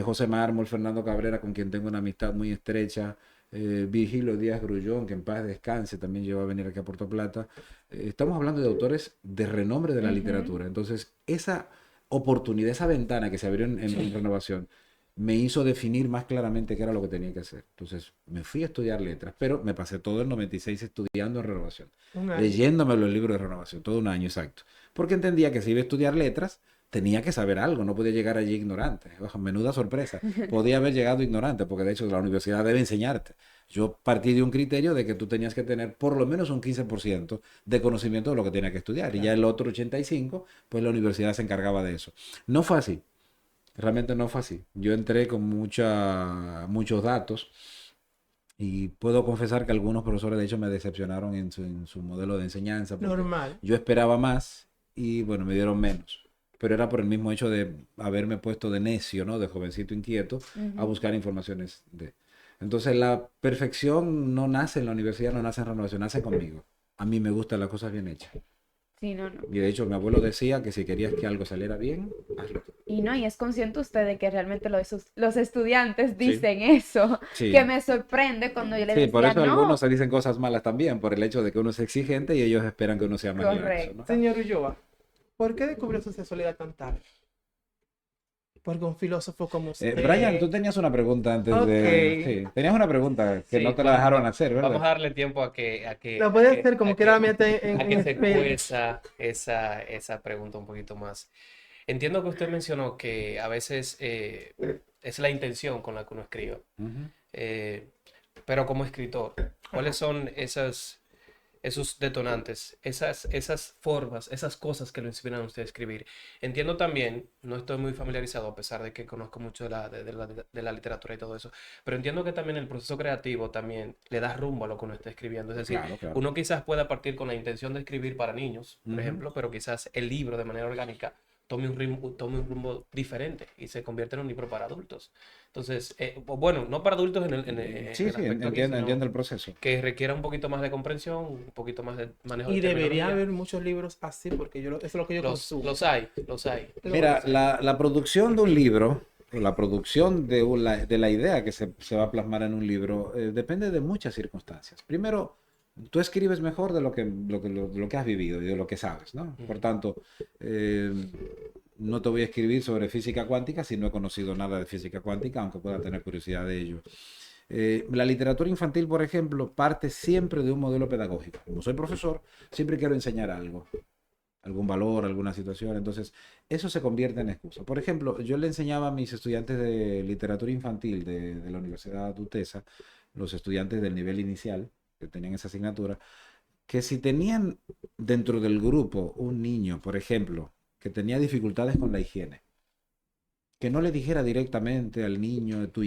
José Mármol, Fernando Cabrera, con quien tengo una amistad muy estrecha, Virgilio Díaz Grullón, que en paz descanse, también llegó a venir aquí a Puerto Plata. Estamos hablando de autores de renombre de la Ujú. literatura. Entonces, esa oportunidad, esa ventana que se abrió en Renovación, me hizo definir más claramente qué era lo que tenía que hacer. Entonces, me fui a estudiar letras, pero me pasé todo el 96 estudiando en Renovación, Un año. leyéndome los libros de Renovación, todo un año exacto. Porque entendía que si iba a estudiar letras, tenía que saber algo, no podía llegar allí ignorante. Ojo, menuda sorpresa. Podía haber llegado ignorante, porque de hecho la universidad debe enseñarte. Yo partí de un criterio de que tú tenías que tener por lo menos un 15% de conocimiento de lo que tenías que estudiar. Y ya Claro. el otro 85%, pues la universidad se encargaba de eso. No fue así. Realmente no fue así. Yo entré con muchos datos y puedo confesar que algunos profesores de hecho me decepcionaron en su modelo de enseñanza porque Normal. yo esperaba más y bueno, me dieron menos. Pero era por el mismo hecho de haberme puesto de necio, ¿no? De jovencito inquieto a Ujú. buscar informaciones de... Entonces la perfección no nace en la universidad, no nace en renovación, nace conmigo. A mí me gustan las cosas bien hechas. Sí, no, no. Y de hecho mi abuelo decía que si querías que algo saliera bien, hazlo. Y no, y es consciente usted de que realmente los estudiantes Sí, dicen eso, que sí. me sorprende cuando yo le Sí, por decía, eso algunos no, se dicen cosas malas también, por el hecho de que uno es exigente y ellos esperan que uno sea más laxo, ¿no? correcto. Señor Ulloa, ¿por qué descubrió su sexualidad tan tarde? Porque un filósofo como Brian, tú usted. tenías una pregunta antes de... Ok. Sí, tenías una pregunta que no Sí, te la dejaron hacer, vamos ¿verdad? a darle tiempo a que, Lo puede hacer como quiera la mete a en que se espera. cueza esa pregunta un poquito más. Entiendo que usted mencionó que a veces es la intención con la que uno escribe, Ujú. eh, pero como escritor, ¿cuáles son esos detonantes, esas formas, esas cosas que lo inspiran a usted a escribir? Entiendo también, no estoy muy familiarizado a pesar de que conozco mucho de la literatura y todo eso, pero entiendo que también el proceso creativo también le da rumbo a lo que uno está escribiendo. Es decir, Claro, claro. uno quizás pueda partir con la intención de escribir para niños, por Ujú. ejemplo, pero quizás el libro de manera orgánica tome un rumbo diferente y se convierte en un libro para adultos. Entonces, o bueno, no para adultos en Sí, el sí, aspecto aquí, entiendo, sino entiendo el proceso. que requiera un poquito más de comprensión, un poquito más de manejo de Y debería terminología. haber muchos libros así, porque eso es lo que yo consumo. Los hay, los hay. Mira, Los hay. la producción de un libro, o la producción de la idea que se va a plasmar en un libro, depende de muchas circunstancias. Primero, tú escribes mejor de lo que has vivido y de lo que sabes, ¿no? Por Ujú. tanto, eh, no te voy a escribir sobre física cuántica si no he conocido nada de física cuántica, aunque pueda tener curiosidad de ello. La literatura infantil, por ejemplo, parte siempre de un modelo pedagógico. Como soy profesor, siempre quiero enseñar algo, algún valor, alguna situación. Entonces, eso se convierte en excusa. Por ejemplo, yo le enseñaba a mis estudiantes de literatura infantil de la Universidad de UTESA, los estudiantes del nivel inicial que tenían esa asignatura, que si tenían dentro del grupo un niño, por ejemplo, que tenía dificultades con la higiene, que no le dijera directamente al niño, tú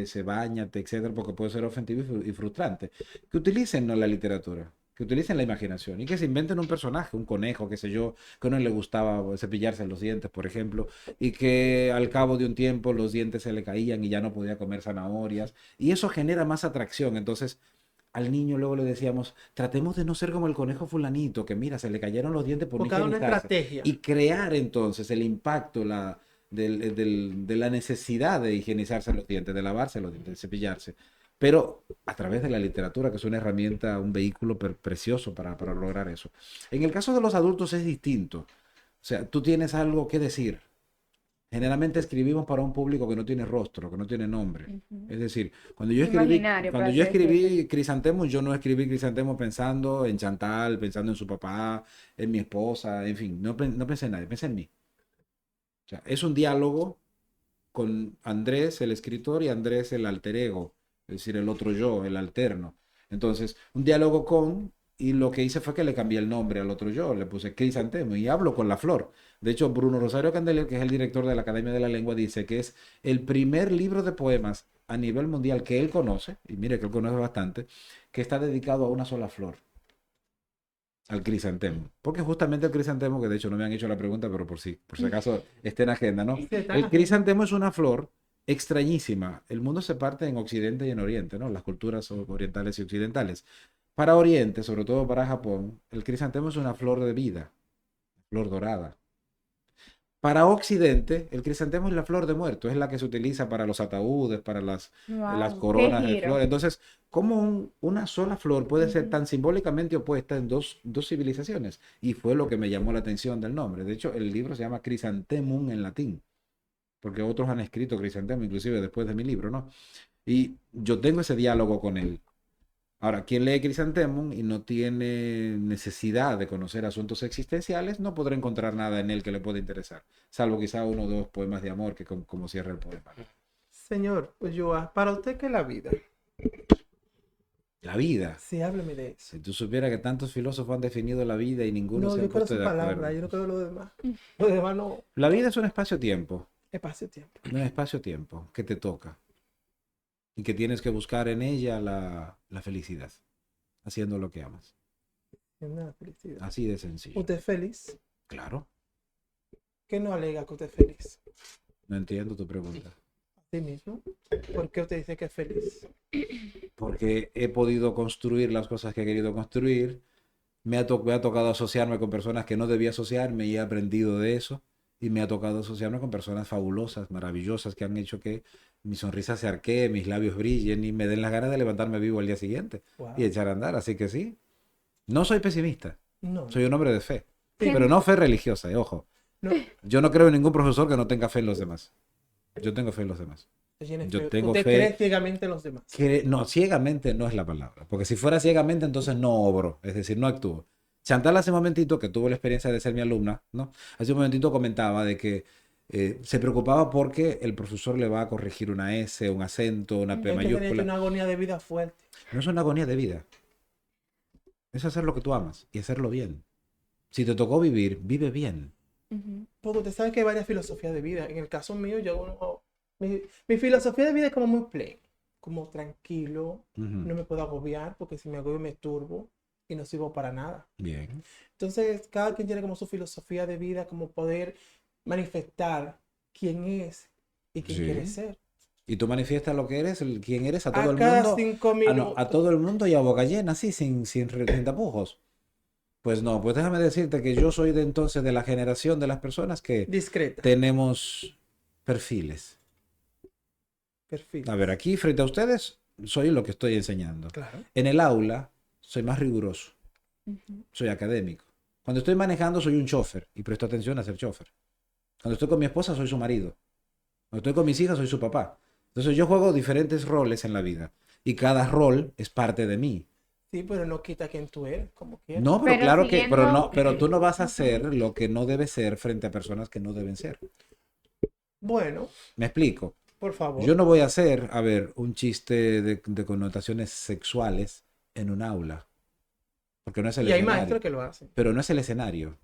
se báñate, etcétera, porque puede ser ofensivo y frustrante. Que utilicen, ¿no?, la literatura, que utilicen la imaginación y que se inventen un personaje, un conejo, qué sé yo, que a uno le gustaba cepillarse los dientes, por ejemplo, y que al cabo de un tiempo los dientes se le caían y ya no podía comer zanahorias. Y eso genera más atracción. Entonces, al niño luego le decíamos, tratemos de no ser como el conejo fulanito, que mira, se le cayeron los dientes por no Buscar una higienizarse. estrategia. Y crear entonces el impacto, de la necesidad de higienizarse los dientes, de lavarse los dientes, de cepillarse, pero a través de la literatura, que es una herramienta, un vehículo precioso para lograr eso. En el caso de los adultos es distinto. O sea, tú tienes algo que decir. Generalmente escribimos para un público que no tiene rostro, que no tiene nombre. Es decir, Imaginario, cuando por yo así decirlo. escribí Crisantemo, yo no escribí Crisantemo pensando en Chantal, pensando en su papá, en mi esposa, en fin, no pensé en nadie, pensé en mí. O sea, es un diálogo con Andrés, el escritor, y Andrés, el alter ego, es decir, el otro yo, el alterno. Entonces, un diálogo con, y lo que hice fue que le cambié el nombre al otro yo, le puse Crisantemo y hablo con la flor. De hecho, Bruno Rosario Candelier, que es el director de la Academia de la Lengua, dice que es el primer libro de poemas a nivel mundial que él conoce, y mire que él conoce bastante, que está dedicado a una sola flor. Al crisantemo. Porque justamente el crisantemo, que de hecho no me han hecho la pregunta, pero por si acaso esté en agenda, ¿no? Sí, está en El agenda. crisantemo es una flor extrañísima. El mundo se parte en Occidente y en Oriente, ¿no? Las culturas orientales y occidentales. Para Oriente, sobre todo para Japón, el crisantemo es una flor de vida, flor dorada. Para Occidente, el crisantemo es la flor de muerto, es la que se utiliza para los ataúdes, para las Wow, qué coronas de giro. flores. Entonces, ¿cómo una sola flor puede ser Ujú. tan simbólicamente opuesta en dos civilizaciones? Y fue lo que me llamó la atención del nombre. De hecho, el libro se llama Chrysanthemum en latín, porque otros han escrito Crisantemo, inclusive después de mi libro, ¿no? Y yo tengo ese diálogo con él. Ahora, quien lee Chrysanthemum y no tiene necesidad de conocer asuntos existenciales, no podrá encontrar nada en él que le pueda interesar, salvo quizá uno o dos poemas de amor que como cierra el poema. Señor Ulloa, ¿para usted qué es la vida? La vida. Sí, hábleme de eso. Si tú supieras que tantos filósofos han definido la vida y ninguno No, se yo ha quiero puesto su de acuerdo. palabra, yo no quiero lo demás. Lo demás no, La vida es un espacio-tiempo, espacio-tiempo. un espacio-tiempo que te toca y que tienes que buscar en ella la felicidad, haciendo lo que amas. Es una felicidad. Así de sencillo. ¿Usted es feliz? Claro, ¿Qué no alega que usted es feliz? no entiendo tu pregunta. ¿A sí mismo? ¿Por qué usted dice que es feliz? Porque he podido construir las cosas que he querido construir. Me ha tocado asociarme con personas que no debía asociarme y he aprendido de eso. Y me ha tocado asociarme con personas fabulosas, maravillosas, que han hecho que mi sonrisa se arquee, mis labios brillen y me den las ganas de levantarme vivo al día siguiente Wow. y echar a andar. Así que sí, no soy pesimista, No, soy un hombre de fe. Sí. Pero no fe religiosa, ojo. no. Yo no creo en ningún profesor que no tenga fe en los demás. Yo tengo fe en los demás. Usted tiene Yo fe. tengo Usted fe. cree ciegamente en los demás. No, ciegamente no es la palabra. Porque si fuera ciegamente, entonces no obro. Es decir, no actúo. Chantal hace un momentito, que tuvo la experiencia de ser mi alumna, ¿no? Hace un momentito comentaba de que se preocupaba porque el profesor le va a corregir una S, un acento, una P Es que tenía mayúscula. una agonía de vida fuerte. No es una agonía de vida. Es hacer lo que tú amas y hacerlo bien. Si te tocó vivir, vive bien. Ujú. Porque usted sabe que hay varias filosofías de vida. En el caso mío, mi filosofía de vida es como muy plain. Como tranquilo. Ujú. No me puedo agobiar porque si me agobio me turbo y no sirvo para nada. Bien. Entonces, cada quien tiene como su filosofía de vida, como poder manifestar quién es y quién Sí. quiere ser. Y tú manifiestas lo que eres, quién eres a todo A el cada mundo. 5 Ah, no, minutos. a todo el mundo y a boca llena, así, sin tapujos. Pues no, pues déjame decirte que yo soy de entonces de la generación de las personas que Discreta. tenemos perfiles. Perfil. A ver, aquí frente a ustedes soy lo que estoy enseñando. Claro. En el aula soy más riguroso, Ujú. soy académico. Cuando estoy manejando soy un chofer y presto atención a ser chofer. Cuando estoy con mi esposa soy su marido. Cuando estoy con mis hijas soy su papá. Entonces yo juego diferentes roles en la vida y cada rol es parte de mí. Sí, pero no quita quién tú eres, como quieras. No, pero Pero claro que, pero siguiendo- no, pero tú no vas a hacer lo que no debes ser frente a personas que no deben ser. Bueno, Me explico. por favor. Yo no voy a hacer, a ver, un chiste de connotaciones sexuales en un aula. porque no es el Y hay escenario. maestros que lo hacen. Pero no es el escenario,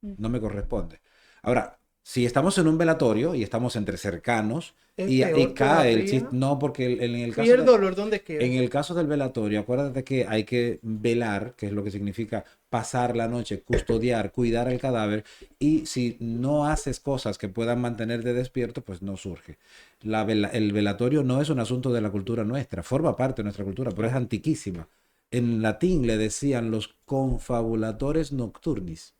no me corresponde. Ahora, si estamos en un velatorio y estamos entre cercanos Es y peor cae el todavía. chiste, no, porque en el caso Fui el dolor donde queda. en el caso del velatorio, acuérdate que hay que velar, que es lo que significa pasar la noche, custodiar, cuidar el cadáver, y si no haces cosas que puedan mantenerte despierto, pues no surge. El velatorio no es un asunto de la cultura nuestra, forma parte de nuestra cultura, pero es antiquísima. En latín le decían los confabulatores nocturnis,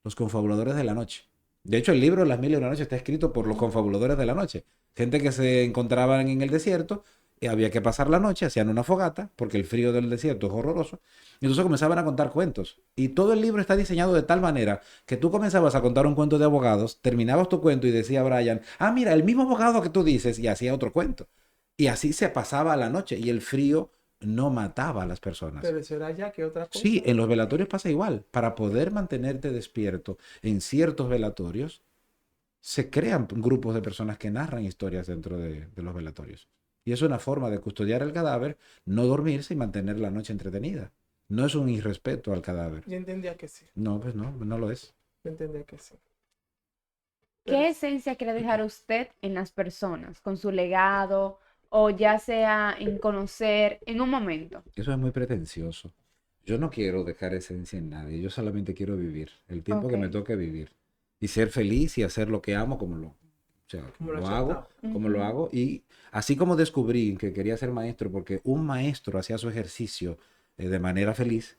los confabuladores de la noche. De hecho, el libro Las Mil y una Noches está escrito por los confabuladores de la noche. Gente que se encontraban en el desierto y había que pasar la noche, hacían una fogata, porque el frío del desierto es horroroso. Y entonces comenzaban a contar cuentos. Y todo el libro está diseñado de tal manera que tú comenzabas a contar un cuento de abogados, terminabas tu cuento y decía Brian, ah, mira, el mismo abogado que tú dices, y hacía otro cuento. Y así se pasaba la noche y el frío no mataba a las personas. Pero eso era ya que otra cosa. Sí, en los velatorios pasa igual. Para poder mantenerte despierto en ciertos velatorios, se crean grupos de personas que narran historias dentro de los velatorios. Y es una forma de custodiar el cadáver, no dormirse y mantener la noche entretenida. No es un irrespeto al cadáver. Yo entendía que sí. No, pues no, no lo es. Yo entendía que sí. ¿Qué esencia quiere dejar usted en las personas con su legado o ya sea en conocer en un momento? Eso es muy pretencioso. Yo no quiero dejar esencia en nadie, yo solamente quiero vivir el tiempo que me Ok. toque vivir y ser feliz y hacer lo que amo o sea, Como lo lo hago, aceptaba. como lo hago. Y así como descubrí que quería ser maestro porque un maestro hacía su ejercicio de manera feliz,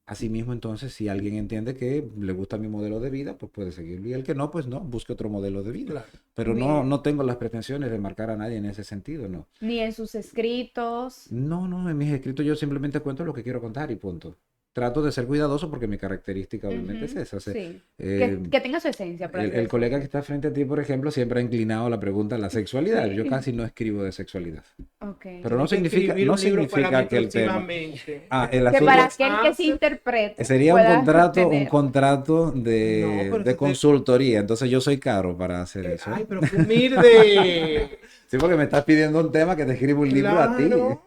asimismo entonces si alguien entiende que le gusta mi modelo de vida, pues puede seguirlo. Y el que no, pues no, busque otro modelo de vida. Claro. Pero Bien. no tengo las pretensiones de marcar a nadie en ese sentido, no. Ni en sus escritos. No, en mis escritos yo simplemente cuento lo que quiero contar y punto. Trato de ser cuidadoso porque mi característica obviamente es Ujú, esa. O sea, sí. eh, Que tenga su esencia, por así el decirlo. colega que está frente a ti, por ejemplo, siempre ha inclinado la pregunta a la sexualidad. Yo casi no escribo de sexualidad. Ok. Pero no Tiene que significa, escribir no un libro para significa mí que el tema... próximamente. El Que asunto para es- aquel que se interprete sería pueda un tener. contrato No, pero de eso consultoría. Entonces yo soy caro para hacer eso. Ay, pero qué humilde. Sí, porque me estás pidiendo un tema que te escribo un libro a ti. Claro.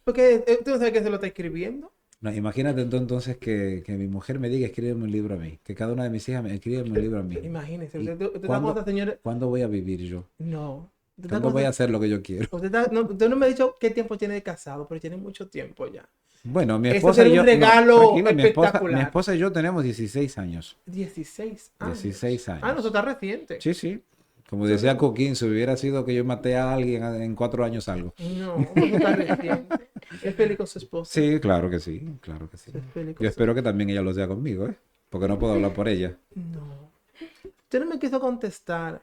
Porque tú no sabes quién se lo está escribiendo. No, imagínate entonces que mi mujer me diga, escríbeme un libro a mí. Que cada una de mis hijas me escribe un libro a mí. Imagínese. ¿Y Usted está con cuándo, esta señora. cuándo voy a vivir yo? No. Usted está ¿Cuándo con voy a esta- hacer lo que yo quiero? usted no me ha dicho qué tiempo tiene de casado, pero tiene mucho tiempo ya. Bueno, mi Eso esposa y sería yo... un regalo tranquilo, mi espectacular. esposa y yo tenemos 16 años. 16 años. 16 Ah, no, años. eso está reciente. Sí, sí. Como decía Coquín, si hubiera sido que yo maté a alguien en 4 años algo. No, eso está reciente. Es feliz con su esposa. Sí, claro que sí, claro que sí. Es feliz con Yo su- espero que también ella lo sea conmigo, ¿eh? Porque no puedo hablar por ella. No. Usted no me quiso contestar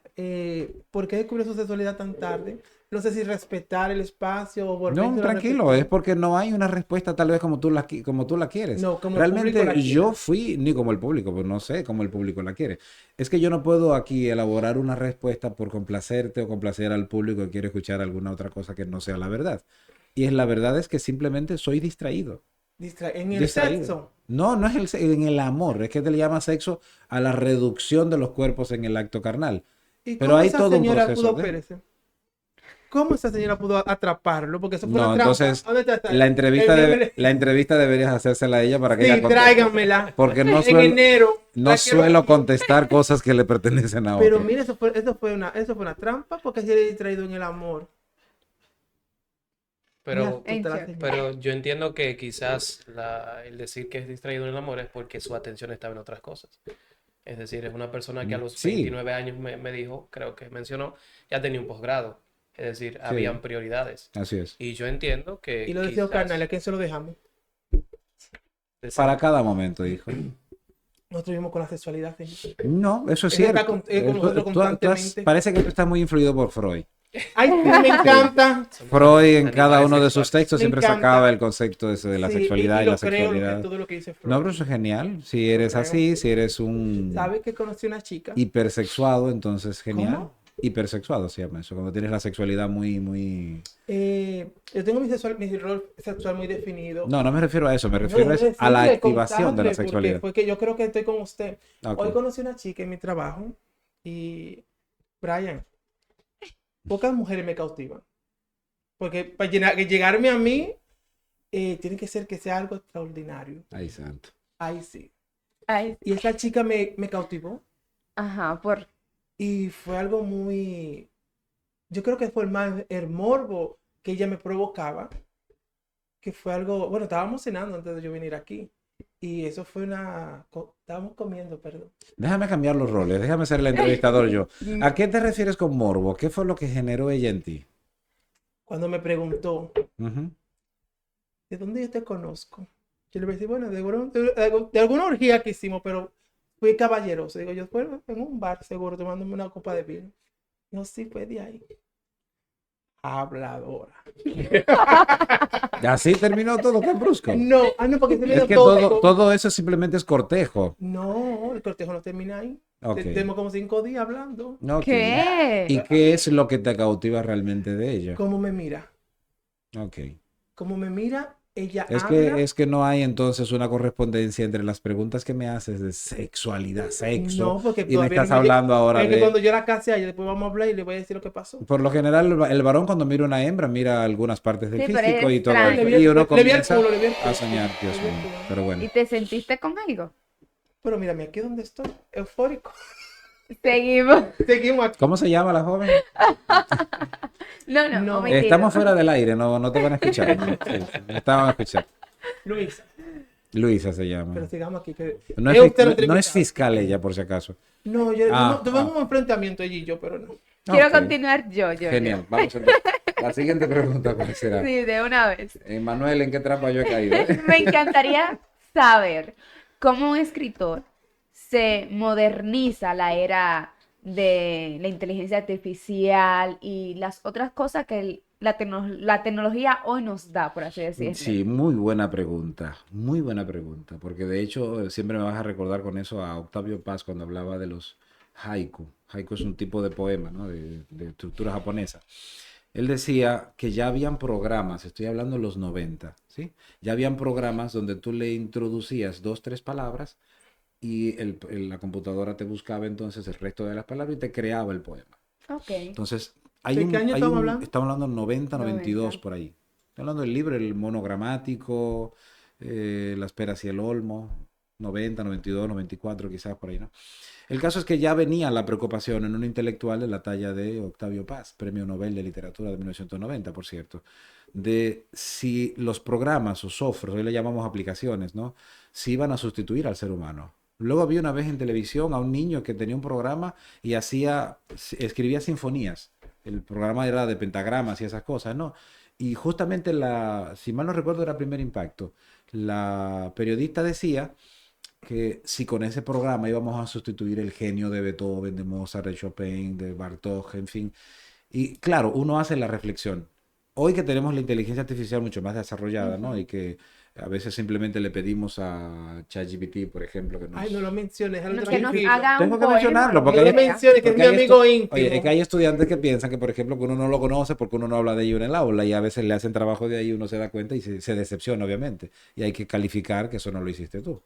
por qué descubrió su sexualidad tan tarde. No sé si respetar el espacio o volver No, tranquilo, es porque no hay una respuesta tal vez como tú como tú la quieres. No, como el público Realmente la quiere. yo fui, ni como el público, pues no sé cómo el público la quiere. Es que yo no puedo aquí elaborar una respuesta por complacerte o complacer al público que quiere escuchar alguna otra cosa que no sea la verdad. Y la verdad es que simplemente soy distraído. En el Distraído. sexo. No, no es en el amor, es que te le llama sexo a la reducción de los cuerpos en el acto carnal. ¿Y Pero cómo hay esa todo un señora proceso pudo, de- espérese, ¿cómo esa señora pudo atraparlo? Porque eso fue No, una trampa. entonces ¿Dónde está? la entrevista, Envíamele- la entrevista deberías hacérsela a ella para que Sí, ella conteste. tráiganmela. Porque no En suelo, enero. no La quiero suelo aquí. contestar cosas que le pertenecen a Pero otro. mire, eso fue una trampa porque se le distraído en el amor. Pero, Mira, En serio. pero yo entiendo que quizás el decir que es distraído en el amor es porque su atención estaba en otras cosas. Es decir, es una persona que a los Sí. 29 años me dijo, creo que mencionó, ya tenía un posgrado. Es decir, habían prioridades. Así es. Y yo entiendo que Y los deseos quizás carnales, ¿a quién se lo dejamos? Para cada momento, hijo. Nosotros vivimos con la sexualidad, señor. No, eso es Él está cierto. con nosotros constantemente. Parece que tú estás muy influido por Freud. Ay, sí, me encanta. Freud en cada Animales uno de sus sexuales. textos Me siempre encanta. sacaba el concepto ese de la Sí, sexualidad y lo la creo, sexualidad. todo lo que dice Freud. No, pero eso es genial. Si eres creo. así, si eres un ¿Sabe que conocí una chica? hipersexuado, entonces genial. ¿Cómo? Hipersexuado se llama eso, cuando tienes la sexualidad muy... Yo tengo mi rol sexual muy definido. No, no me refiero a eso, me No, refiero es a la decirle, activación de la contarle, sexualidad. Porque yo creo que estoy con usted. Ok. Hoy conocí una chica en mi trabajo y, Brian, pocas mujeres me cautivan. Porque para llegarme a mí, tiene que ser que sea algo extraordinario. Ay, santo. Ay, sí. Ay, Y esa chica me cautivó ajá, y fue algo muy... Yo creo que fue el morbo que ella me provocaba, que fue algo... Bueno, estábamos cenando antes de yo venir aquí y eso fue estábamos comiendo, perdón. Déjame cambiar los roles, déjame ser el entrevistador yo. ¿A qué te refieres con morbo? ¿Qué fue lo que generó ella en ti? Cuando me preguntó, Ujú. ¿de dónde yo te conozco? Yo le voy a decir, bueno, de alguna orgía que hicimos, pero fui caballeroso. Digo yo, bueno, en un bar seguro tomándome una copa de vino. No, sí, fue de ahí. Habladora. Así terminó todo tan brusco. No, no, porque se me Es dio que todo. todo eso simplemente es cortejo. No, el cortejo no termina ahí. Ok. Tenemos como 5 días hablando. Ok. ¿qué? ¿Y qué es lo que te cautiva realmente de ella? ¿Cómo me mira? Ok. ¿Cómo me mira? Ella Es habla. que no hay entonces una correspondencia entre las preguntas que me haces de sexualidad, sexo, No, porque y me todavía estás no me hablando ahora Es que de... cuando yo la case a ella, después vamos a hablar y le voy a decir lo que pasó. Por lo general, el varón cuando mira una hembra mira algunas partes del Sí, pero físico es y todo extraño. eso. Le vi Y el- uno le vi el comienza culo, le vi el culo. a soñar, Dios Le vi el mío. culo. Pero bueno. ¿Y te sentiste con algo? Pero mírame aquí donde estoy, eufórico. Seguimos. Seguimos aquí. ¿Cómo se llama la joven? No, no, No. omitido. Estamos fuera del aire, no te van a escuchar. Sí, sí, no te van a escuchar. Luis, Luisa se llama. pero sigamos aquí. Que No es es, usted la no es entrevistada. fiscal ella, por si acaso. No, tuvimos un enfrentamiento ella y yo, pero no. Quiero Ok. continuar yo. Genial. Vamos entonces. La siguiente pregunta, ¿cuál será? Sí, de una vez. Manuel, ¿en qué trampa yo he caído? Me encantaría saber cómo un escritor se moderniza la era de la inteligencia artificial y las otras cosas que la tecnología hoy nos da, por así decirlo. Sí, muy buena pregunta, porque de hecho siempre me vas a recordar con eso a Octavio Paz cuando hablaba de los haiku. Haiku es un tipo de poema, ¿no? De estructura japonesa. Él decía que ya habían programas, estoy hablando de los 90, ¿sí? Ya habían programas donde tú le introducías 2, 3 palabras y la computadora te buscaba entonces el resto de las palabras y te creaba el poema. Ok. Entonces, ¿De qué año estamos hablando? estamos hablando de 90, 92 90. por ahí. Estoy hablando del libro, el monogramático, las peras y el olmo, 90, 92, 94 quizás por ahí, ¿no? El caso es que ya venía la preocupación en un intelectual de la talla de Octavio Paz, Premio Nobel de Literatura de 1990, por cierto, de si los programas o software, hoy le llamamos aplicaciones, ¿no? Si iban a sustituir al ser humano. Luego había una vez en televisión a un niño que tenía un programa y escribía sinfonías. El programa era de pentagramas y esas cosas, ¿no? Y justamente si mal no recuerdo, era Primer Impacto. La periodista decía que si con ese programa íbamos a sustituir el genio de Beethoven, de Mozart, de Chopin, de Bartók, en fin. Y claro, uno hace la reflexión. Hoy que tenemos la inteligencia artificial mucho más desarrollada, ¿no? Y que a veces simplemente le pedimos a ChatGPT, por ejemplo, que nos... Ay, no lo menciones. algo Que nos tranquilo. haga un Tengo que poema, mencionarlo, porque No lo hay- menciones, que es porque mi hay amigo estu- íntimo. Oye, es que hay estudiantes que piensan que, por ejemplo, que uno no lo conoce porque uno no habla de ello en el aula y a veces le hacen trabajo de ahí y uno se da cuenta y se decepciona, obviamente. Y hay que calificar que eso no lo hiciste tú.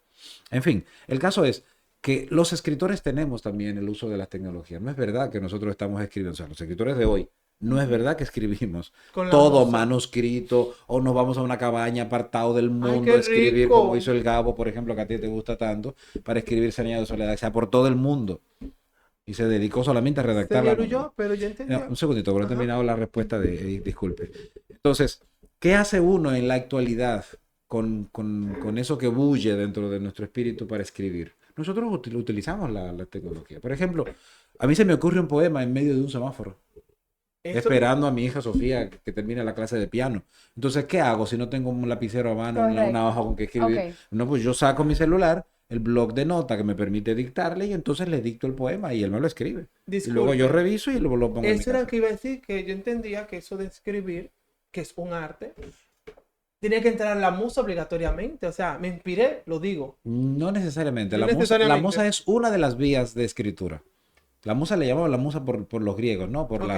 En fin, el caso es que los escritores tenemos también el uso de las tecnologías. No es verdad que nosotros estamos escribiendo, o sea, los escritores de hoy, no es verdad que escribimos Con la todo moza. manuscrito o nos vamos a una cabaña apartado del mundo qué a escribir rico. como hizo el Gabo, por ejemplo, que a ti te gusta tanto, para escribir Señal de Soledad, o sea, por todo el mundo. Y se dedicó solamente a Se redactar me la olvidó, novela. pero yo entendí. Un segundito, pero no he Ajá. terminado la respuesta disculpe. Entonces, ¿qué hace uno en la actualidad con eso que bulle dentro de nuestro espíritu para escribir? Nosotros utilizamos la tecnología. Por ejemplo, a mí se me ocurre un poema en medio de un semáforo, Eso- esperando a mi hija Sofía que termine la clase de piano. Entonces, ¿qué hago si no tengo un lapicero a mano, una Correcto. hoja con que escribir? Ok. No, pues yo saco mi celular, el blog de nota que me permite dictarle y entonces le dicto el poema y él me lo escribe. Y luego yo Disculpe. reviso y lo pongo en mi Eso era casa. lo que iba a decir, que yo entendía que eso de escribir, que es un arte, tenía que entrar la musa obligatoriamente. O sea, me inspiré, lo digo. No necesariamente. No La necesariamente. musa es una de las vías de escritura. La musa le llamaban la musa por los griegos, ¿no? Por Ok.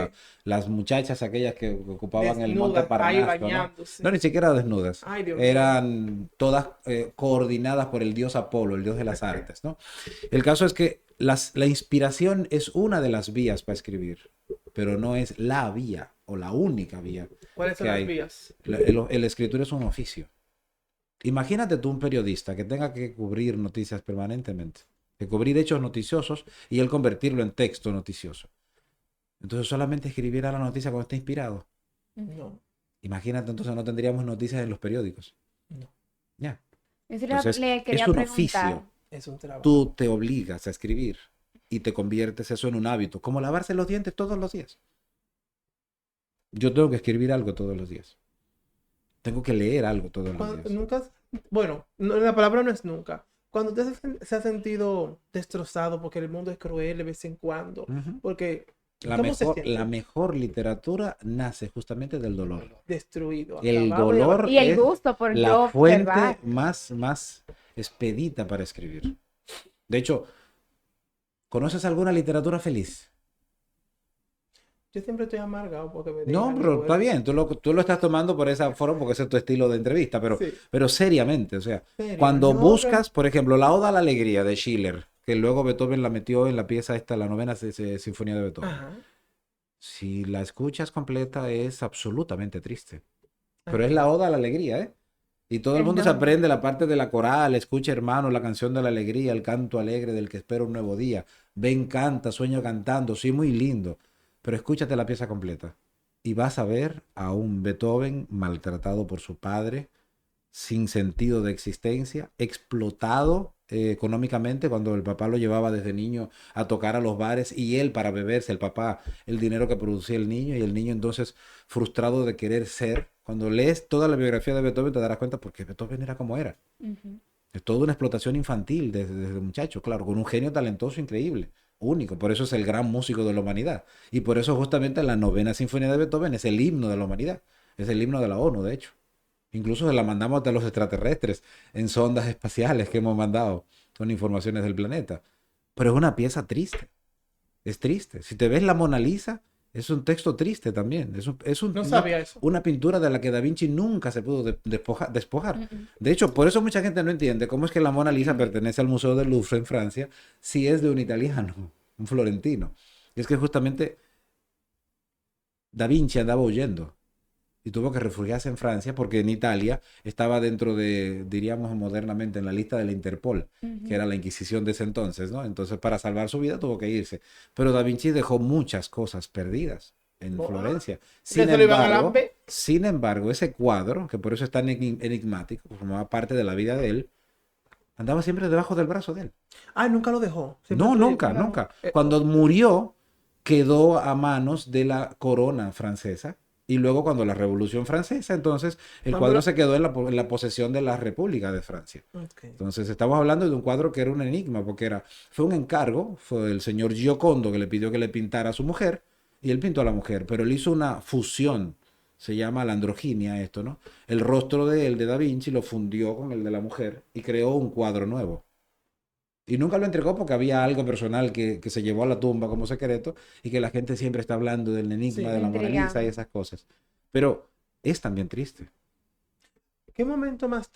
las muchachas aquellas que ocupaban el monte Desnudas, ahí Parnaso, ¿no? bañándose. No, ni siquiera desnudas. Ay, Dios mío. Eran todas coordinadas por el dios Apolo, el dios de las artes, ¿no? El caso es que la inspiración es una de las vías para escribir, pero no es la vía o la única vía ¿Cuáles son que las hay. vías? El escritura es un oficio. Imagínate tú un periodista que tenga que cubrir noticias permanentemente, que cubrir hechos noticiosos y él convertirlo en texto noticioso. Entonces solamente escribiera la noticia cuando esté inspirado. No, Imagínate, entonces no tendríamos noticias en los periódicos. no. Ya. Eso Entonces, le quería es un preguntar. oficio. Es un trabajo. Tú te obligas a escribir y te conviertes eso en un hábito, como lavarse los dientes todos los días. Yo tengo que escribir algo todos los días. Tengo que leer algo todos los días. Nunca, bueno, la palabra no es nunca. Cuando usted se ha sentido destrozado porque el mundo es cruel de vez en cuando, Ujú. porque La ¿cómo se siente? mejor literatura nace justamente del dolor. Destruido, El acabado de dolor Y el es gusto por la yo fuente observar. más expedita para escribir. De hecho, ¿conoces alguna literatura feliz? Yo siempre estoy amargado porque me No, dejan pero fuera. está bien, tú lo estás tomando por esa forma porque ese es tu estilo de entrevista, Sí. pero seriamente, o sea, Serio, cuando no, buscas, por ejemplo, la Oda a la Alegría de Schiller, que luego Beethoven la metió en la pieza esta, la novena sinfonía de Beethoven. Ajá. Si la escuchas completa es absolutamente triste, pero es Ajá. la Oda a la Alegría, ¿eh? Y todo el mundo se No. aprende la parte de la coral, escucha hermano, la canción de la alegría, el canto alegre del que espera un nuevo día. Ven, canta, sueño cantando, sí, muy lindo. Pero escúchate la pieza completa. Y vas a ver a un Beethoven maltratado por su padre, sin sentido de existencia, explotado económicamente cuando el papá lo llevaba desde niño a tocar a los bares y él para beberse, el papá, el dinero que producía el niño y el niño entonces frustrado de querer ser. Cuando lees toda la biografía de Beethoven te darás cuenta porque Beethoven era como era. Ujú. Es toda una explotación infantil desde muchacho, claro, con un genio talentoso increíble, único. Por eso es el gran músico de la humanidad. Y por eso justamente la novena sinfonía de Beethoven es el himno de la humanidad. Es el himno de la ONU, de hecho. Incluso se la mandamos a los extraterrestres en sondas espaciales que hemos mandado con informaciones del planeta. Pero es una pieza triste. Es triste. Si te ves la Mona Lisa, es un texto triste también. No sabía eso. una pintura de la que Da Vinci nunca se pudo despojar. Mm, mm. De hecho, por eso mucha gente no entiende cómo es que la Mona Lisa pertenece al Museo del Louvre en Francia si es de un italiano, un florentino. Y es que justamente Da Vinci andaba huyendo y tuvo que refugiarse en Francia porque en Italia estaba dentro de, diríamos modernamente, en la lista de la Interpol, que era la Inquisición de ese entonces, ¿no? Entonces, para salvar su vida tuvo que irse. Pero Da Vinci dejó muchas cosas perdidas en Buah. Florencia. ¿Que se lo iban a lambe? Sin embargo, ese cuadro, que por eso es tan enigmático, formaba parte de la vida de él, andaba siempre debajo del brazo de él. Ah, nunca lo dejó. Siempre No, estuvo nunca, pegado. nunca. Cuando murió, quedó a manos de la corona francesa. Y luego cuando la Revolución Francesa, entonces el Ah, cuadro pero- se quedó en la posesión de la República de Francia. Ok. Entonces estamos hablando de un cuadro que era un enigma, porque fue un encargo, fue el señor Giocondo que le pidió que le pintara a su mujer, y él pintó a la mujer, pero él hizo una fusión, se llama la androginia esto, ¿no? El rostro de él, de Da Vinci, lo fundió con el de la mujer y creó un cuadro nuevo. Y nunca lo entregó porque había algo personal que se llevó a la tumba como secreto y que la gente siempre está hablando del enigma Sí. de la Mona Lisa y Intrigante. esas cosas. Pero es también triste. ¿Qué momento más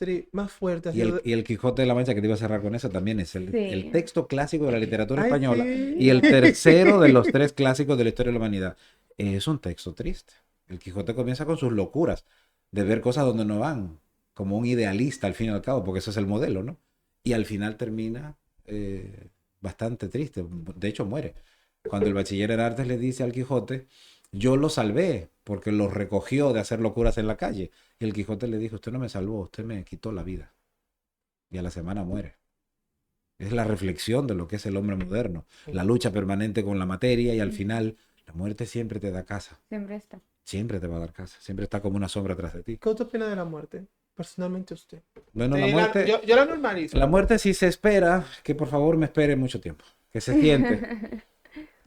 fuerte ha Y sido? el Quijote de la Mancha, que te iba a cerrar con eso, también es el Sí. texto clásico de la literatura Ay, española sí. y el tercero de los tres clásicos de la historia de la humanidad. Es un texto triste. El Quijote comienza con sus locuras de ver cosas donde no van, como un idealista al fin y al cabo, porque ese es el modelo, ¿no? Y al final termina bastante triste. De hecho, muere. Cuando el bachiller en artes le dice al Quijote, yo lo salvé porque lo recogió de hacer locuras en la calle. Y el Quijote le dijo, usted no me salvó, usted me quitó la vida. Y a la semana muere. Es la reflexión de lo que es el hombre moderno, la lucha permanente con la materia y al final la muerte siempre te da casa, Siempre está. siempre te va a dar casa, siempre está como una sombra atrás de ti. ¿Qué usted opina de la muerte? Personalmente usted. Bueno, Sí, la muerte, yo la normalizo. la muerte si se espera, que por favor me espere mucho tiempo, que se siente.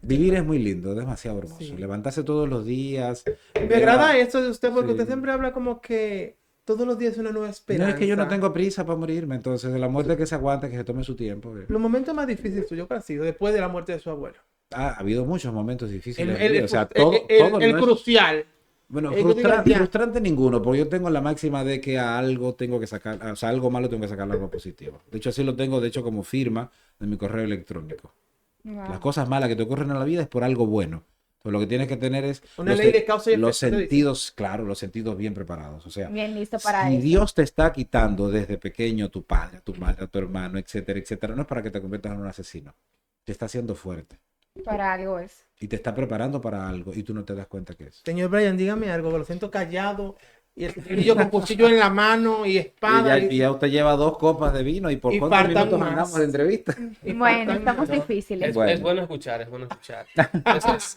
Vivir es muy lindo, es demasiado hermoso. Sí. Levantarse todos los días. Me agrada esto de usted porque Sí. usted siempre habla como que todos los días es una nueva No esperanza. es que yo no tengo prisa para morirme, entonces la muerte que se aguanta, que se tome su tiempo. Los momentos más difíciles tuyos, ¿cuál ha sido? Después de la muerte de su abuelo. Ha habido muchos momentos difíciles. El, en mi el, vida, o sea, el- todo el no es- crucial. Bueno, yo digo, ya. frustrante ninguno, porque yo tengo la máxima de que a algo tengo que sacar, o sea, algo malo tengo que sacar algo positivo. De hecho, así lo tengo, de hecho, como firma de mi correo electrónico. Wow. Las cosas malas que te ocurren en la vida es por algo bueno. Pues lo que tienes que tener es Una ley de causa y los efecto. sentidos, claro, los sentidos bien preparados. O sea, Bien listo para si eso. Dios te está quitando desde pequeño a tu padre, a tu madre, a tu hermano, etcétera, etcétera, no es para que te conviertas en un asesino. Te está haciendo fuerte Para algo es. y te está preparando para algo y tú no te das cuenta que es. Señor Brian, dígame algo, que lo siento callado. Y el señorillo con cuchillo en la mano y espada. Y ya usted lleva 2 copas de vino y por Y cuántos faltan minutos más. andamos de entrevista. y Bueno, faltan estamos más. difíciles. Es, Bueno. es bueno escuchar, es bueno escuchar. Entonces,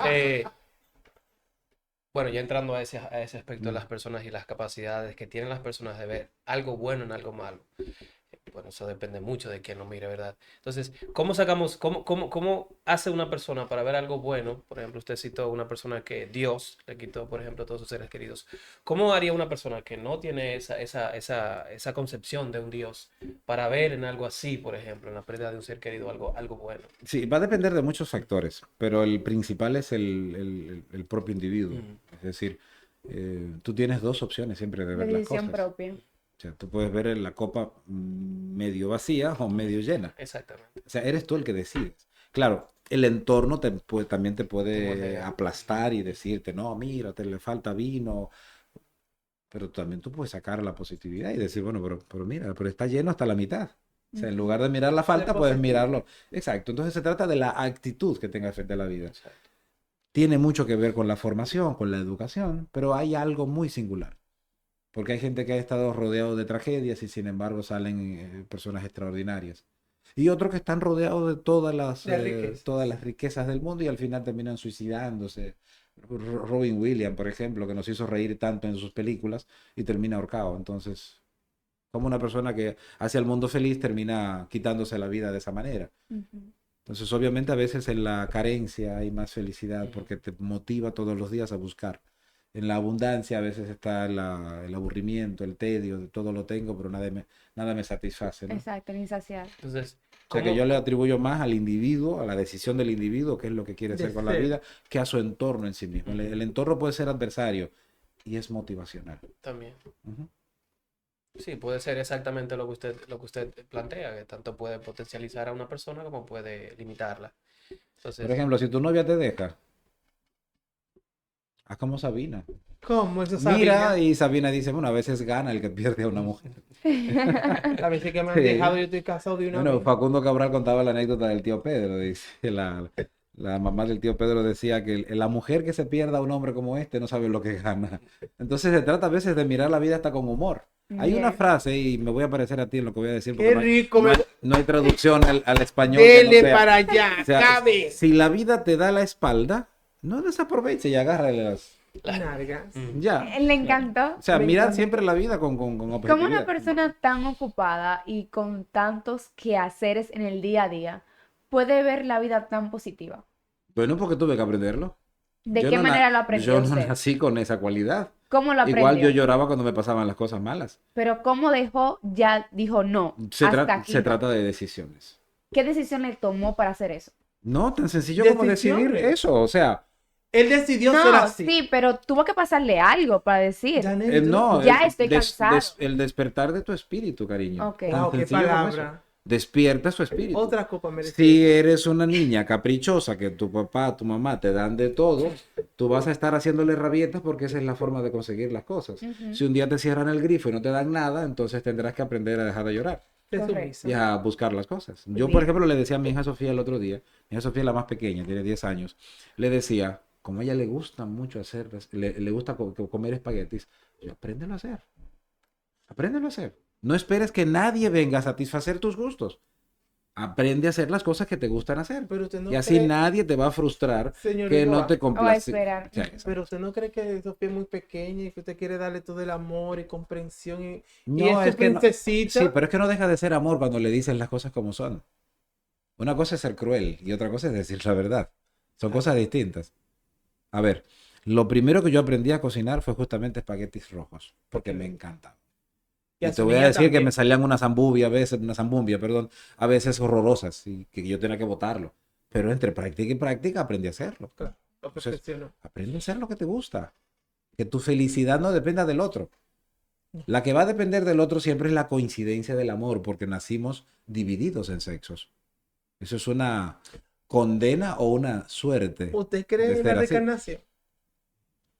bueno, ya entrando a ese aspecto de las personas y las capacidades que tienen las personas de ver algo bueno en algo malo. Bueno, eso depende mucho de quién lo mire, ¿verdad? Entonces, ¿cómo sacamos, cómo hace una persona para ver algo bueno? Por ejemplo, usted citó una persona que Dios le quitó, por ejemplo, a todos sus seres queridos. ¿Cómo haría una persona que no tiene esa concepción de un Dios para ver en algo así, por ejemplo, en la pérdida de un ser querido, algo bueno? Sí, va a depender de muchos factores, pero el principal es el propio individuo. Es decir, tú tienes 2 opciones siempre de De ver las decisión cosas. propia. O sea, tú puedes ver la copa medio vacía o medio llena. Exactamente. O sea, eres tú el que decides. Claro, el entorno también te puede Puede- aplastar y decirte, no, mira, te le falta vino. Pero también tú puedes sacar la positividad y decir, bueno, pero mira, pero está lleno hasta la mitad. O sea, en lugar de mirar la falta, puedes positivo. mirarlo. Exacto. Entonces se trata de la actitud que tengas frente a la vida. Exacto. Tiene mucho que ver con la formación, con la educación, pero hay algo muy singular. Porque hay gente que ha estado rodeado de tragedias y sin embargo salen personas extraordinarias. Y otros que están rodeados de todas las riquezas del mundo y al final terminan suicidándose. Robin Williams, por ejemplo, que nos hizo reír tanto en sus películas y termina ahorcado. Entonces, como una persona que hace al mundo feliz termina quitándose la vida de esa manera. Ujú. Entonces, obviamente, a veces en la carencia hay más felicidad porque te motiva todos los días a buscar. En la abundancia a veces está el aburrimiento, el tedio, de todo lo tengo, pero nada me satisface, ¿no? Exacto, el insaciable. Entonces, O sea que yo le atribuyo más al individuo, a la decisión del individuo, qué es lo que quiere De hacer con la ser. vida, que a su entorno en sí mismo. El entorno puede ser adversario y es motivacional. también. Ujú. Sí, puede ser exactamente lo que usted plantea, que tanto puede potencializar a una persona como puede limitarla. Entonces, Por ejemplo, si tu novia te deja, haz como Sabina. ¿Cómo? Eso Mira, sabía. y Sabina dice, bueno, a veces gana el que pierde a una mujer. A veces que me han Sí. dejado, yo estoy casado de una Bueno, vez. Facundo Cabral contaba la anécdota del tío Pedro. Dice, la mamá del tío Pedro decía que la mujer que se pierda a un hombre como este no sabe lo que gana. Entonces se trata a veces de mirar la vida hasta con humor. Hay una Bien. frase, y me voy a parecer a ti en lo que voy a decir, porque Qué rico. no hay traducción al español. Que no Dele sea. para allá, O sea, cabe. si la vida te da la espalda, no desaproveche y agárrale las... Nalgas. Ya. Le encantó. O sea, Me mirad encanta. siempre la vida con Como objetividad. una persona tan ocupada y con tantos quehaceres en el día a día puede ver la vida tan positiva. Bueno, porque tuve que aprenderlo. ¿De Yo qué no manera lo aprendió Yo no usted? nací con esa cualidad. ¿Cómo lo aprendió? Igual yo lloraba cuando me pasaban las cosas malas. Pero ¿cómo dejó? Ya dijo no. Hasta aquí Se no. trata de decisiones. ¿Qué decisión le tomó para hacer eso? No, tan sencillo como decidir Decisiones. eso. O sea, Él decidió ser No, así. sí, pero tuvo que pasarle algo para decir. Janet, ¿tú? no. Ya estoy cansado. El despertar de tu espíritu, cariño. Ok. Tan Wow, qué sencillo como palabra. eso. Despierta su espíritu. Otra copa merecida. Si eres una niña caprichosa que tu papá, tu mamá te dan de todo, tú vas a estar haciéndole rabietas porque esa es la forma de conseguir las cosas. Ujú. Si un día te cierran el grifo y no te dan nada, entonces tendrás que aprender a dejar de llorar Sé Correcto. sumisa. y a buscar las cosas. Yo, Bien. por ejemplo, le decía a mi hija Sofía el otro día, mi hija Sofía es la más pequeña, tiene 10 años, le decía, como a ella le gusta mucho hacer, le gusta comer espaguetis, yo, apréndelo a hacer. Apréndelo a hacer. No esperes que nadie venga a satisfacer tus gustos. Aprende a hacer las cosas que te gustan hacer. Pero usted no Y así cree, nadie te va a frustrar señor que no Igoa, te O a complace. esperar. O sea, exacto. pero usted no cree que Sofía es muy pequeña y que usted quiere darle todo el amor y comprensión y No, es es su que no- princesita. Sí, pero es que no deja de ser amor cuando le dices las cosas como son. Una cosa es ser cruel y otra cosa es decir la verdad. Son cosas distintas. A ver, lo primero que yo aprendí a cocinar fue justamente espaguetis rojos, porque me encantaban. Y a Y te su voy a niña decir que también. me salían una zambumbia perdón, a veces horrorosas y que yo tenía que botarlo. Pero entre práctica y práctica aprendí a hacerlo. Claro, lo Entonces, perfeccionó. aprende a hacer lo que te gusta. Que tu felicidad no dependa del otro. La que va a depender del otro siempre es la coincidencia del amor, porque nacimos divididos en sexos. Eso es una condena o una suerte ¿Usted de cree en la ser así. reencarnación?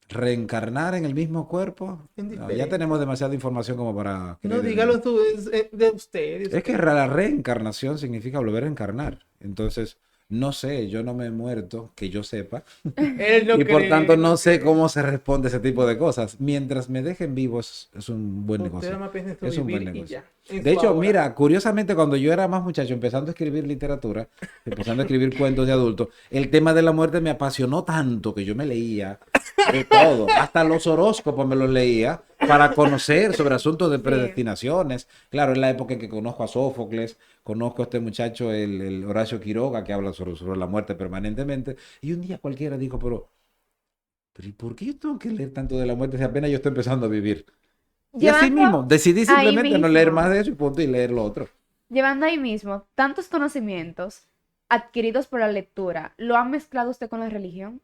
Reencarnar en el mismo cuerpo, no, ya Indiferente. tenemos demasiada información como para No, creer en dígalo eso. tú, de usted, de Es que usted. la reencarnación significa volver a encarnar. Entonces, no sé, yo no me he muerto, que yo sepa, Él no y por cree, tanto él no no sé cree. cómo se responde a ese tipo de cosas. Mientras me dejen vivo es un buen Usted negocio. nada más piensa en su Es un buen vivir y negocio. ya, en De su hecho, ahora. mira, curiosamente cuando yo era más muchacho, empezando a escribir literatura, empezando a escribir cuentos de adultos, el tema de la muerte me apasionó tanto que yo me leía de todo, hasta los horóscopos me los leía para conocer sobre asuntos de Sí. predestinaciones. Claro, es la época en que conozco a Sófocles, conozco a este muchacho, el Horacio Quiroga, que habla sobre la muerte permanentemente, y un día cualquiera dijo, pero ¿y por qué yo tengo que leer tanto de la muerte si apenas yo estoy empezando a vivir? Y así Llevando mismo, decidí ahí simplemente no leer más mismo, de eso y punto, y leer lo otro. llevando ahí mismo tantos conocimientos adquiridos por la lectura, ¿lo ha mezclado usted con la religión?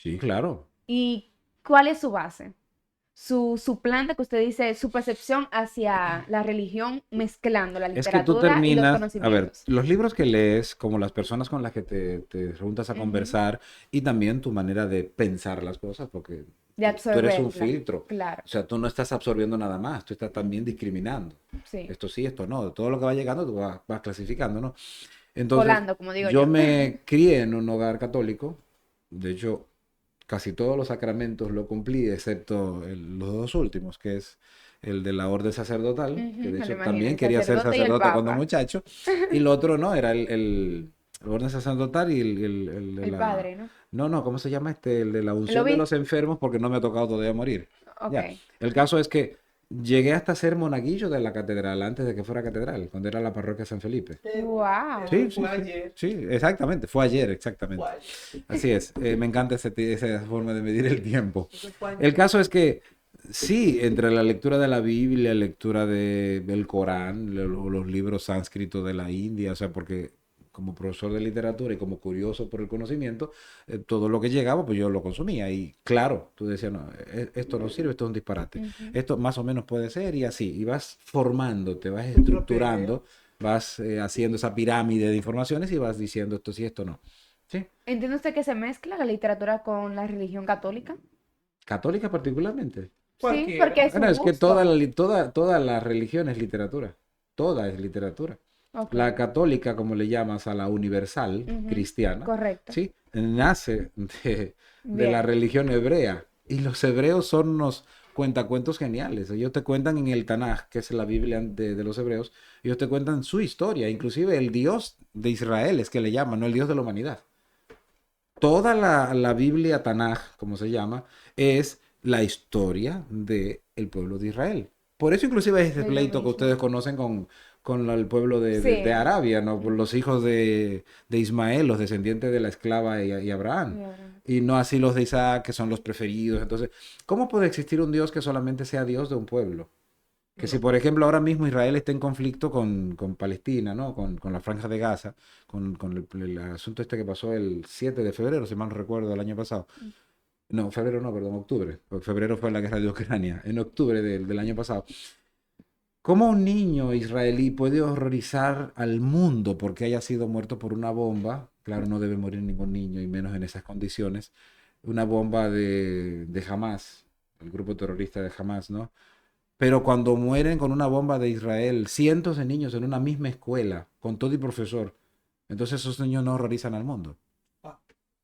Sí, claro. ¿Y cuál es su base? Su plan de que usted dice, su percepción hacia la religión mezclando la Es que tú literatura y los terminas, a ver, conocimientos. los libros que lees, como las personas con las que te juntas a Ujú. conversar, y también tu manera de pensar las cosas, porque De tú eres un absorberla, filtro. claro, O sea, tú no estás absorbiendo nada más, tú estás también discriminando. sí, Esto sí, esto no. Todo lo que va llegando, tú vas clasificando, ¿no? Entonces, colando, como digo yo yo. me crié en un hogar católico. De hecho, casi todos los sacramentos lo cumplí, excepto los dos últimos, que es el de la orden sacerdotal, Ujú, que de me lo hecho imagino, también el quería ser sacerdote y el sacerdote cuando papa, muchacho, y lo otro no, era el orden sacerdotal y el de el la... padre, ¿no? No, no, ¿cómo se llama este? El de la El unción de los obispo, enfermos, porque no me ha tocado todavía morir. ok. Ya, el caso es que llegué hasta ser monaguillo de la catedral antes de que fuera catedral, cuando era la parroquia San Felipe. Wow. Sí, Eso sí, fue sí, ayer. sí, exactamente, fue ayer, Fue exactamente. ayer. Así es, me encanta esa forma de medir el tiempo. Eso fue El ayer. caso es que sí, entre la lectura de la Biblia, lectura del Corán, los libros sánscritos de la India, o sea, porque como profesor de literatura y como curioso por el conocimiento, todo lo que llegaba, pues yo lo consumía. Y claro, tú decías, no, esto no sirve, esto es un disparate. Ujú. Esto más o menos puede ser y así. Y vas formándote, vas Propio idea. estructurando, vas haciendo esa pirámide de informaciones y vas diciendo esto sí, esto no. ¿Sí? ¿Entiende usted que se mezcla la literatura con la religión católica? Católica particularmente. Sí, porque Cualquiera. es Bueno, un es que toda gusto. toda la religión es literatura. Toda es literatura. Ok. La católica, como le llamas a la universal Ujú, cristiana, correcto. ¿sí? Nace de la Bien. religión hebrea. Y los hebreos son unos cuentacuentos geniales. Ellos te cuentan en el Tanaj, que es la Biblia de los hebreos, ellos te cuentan su historia, inclusive el Dios de Israel es que le llaman, no el Dios de la humanidad. Toda la Biblia Tanaj, como se llama, es la historia del pueblo de Israel. Por eso inclusive es ese Es lo pleito que mismo. ustedes conocen con el pueblo de Sí. Arabia, ¿no? Por Ujú. los hijos de Ismael, los descendientes de la esclava y Abraham. Y ahora- Y no así los de Isaac, que son los preferidos. Entonces, ¿cómo puede existir un Dios que solamente sea Dios de un pueblo? Que si, No. por ejemplo, ahora mismo Israel está en conflicto con Palestina, ¿no? Con la Franja de Gaza, con el asunto este que pasó el 7 de febrero, si mal no recuerdo, del año pasado. No, febrero no, perdón, octubre. Porque febrero fue la guerra de Ucrania, en octubre del año pasado. ¿Cómo un niño israelí puede horrorizar al mundo porque haya sido muerto por una bomba? Claro, no debe morir ningún niño, y menos en esas condiciones. Una bomba de Hamas, el grupo terrorista de Hamas, ¿no? Pero cuando mueren con una bomba de Israel, cientos de niños en una misma escuela, con todo y profesor, entonces esos niños no horrorizan al mundo. Ah,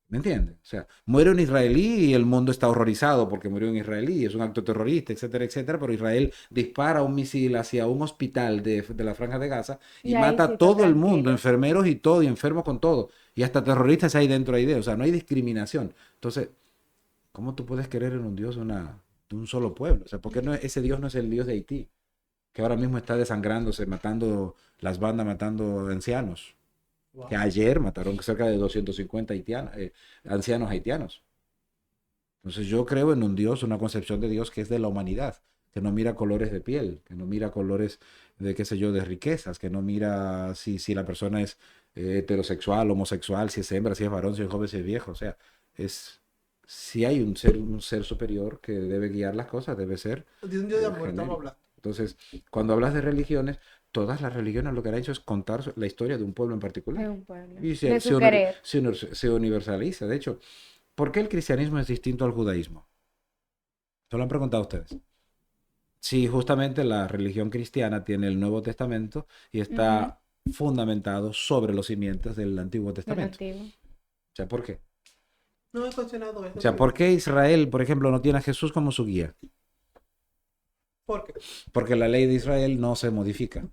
¿Me entiendes? O sea, muere un israelí y el mundo está horrorizado porque murió un israelí, es un acto terrorista, etcétera, etcétera, pero Israel dispara un misil hacia un hospital de la Franja de Gaza Y y ahí mata sí a están todo el mundo, tranquilos. enfermeros y todo, y enfermos con todo, y hasta terroristas hay dentro ahí de, o sea, no hay discriminación. Entonces, ¿cómo tú puedes querer en un Dios de un solo pueblo? O sea, ¿por qué no, ese Dios no es el Dios de Haití, que ahora mismo está desangrándose, matando las bandas, matando ancianos? Que wow. ayer mataron cerca de 250 ancianos haitianos. Entonces yo creo en un Dios, una concepción de Dios que es de la humanidad, que no mira colores de piel, que no mira colores de, qué sé yo, de riquezas, que no mira si la persona es heterosexual, homosexual, si es hembra, si es varón, si es joven, si es viejo. O sea, es, si hay un ser superior que debe guiar las cosas, debe ser De un Dios de amor estamos genérico. hablando. Entonces, cuando hablas de religiones, todas las religiones lo que han hecho es contar la historia de un pueblo en particular. De un pueblo. Y De su querer. se universaliza. De hecho, ¿por qué el cristianismo es distinto al judaísmo? ¿Se lo han preguntado ustedes? Sí, justamente la religión cristiana tiene el Nuevo Testamento y está fundamentado sobre los cimientos del Antiguo Del Testamento. antiguo. O sea, ¿por qué? No he cuestionado eso. O sea, ¿por qué Israel, por ejemplo, no tiene a Jesús como su guía? ¿Por qué? Porque la ley de Israel no se modifica.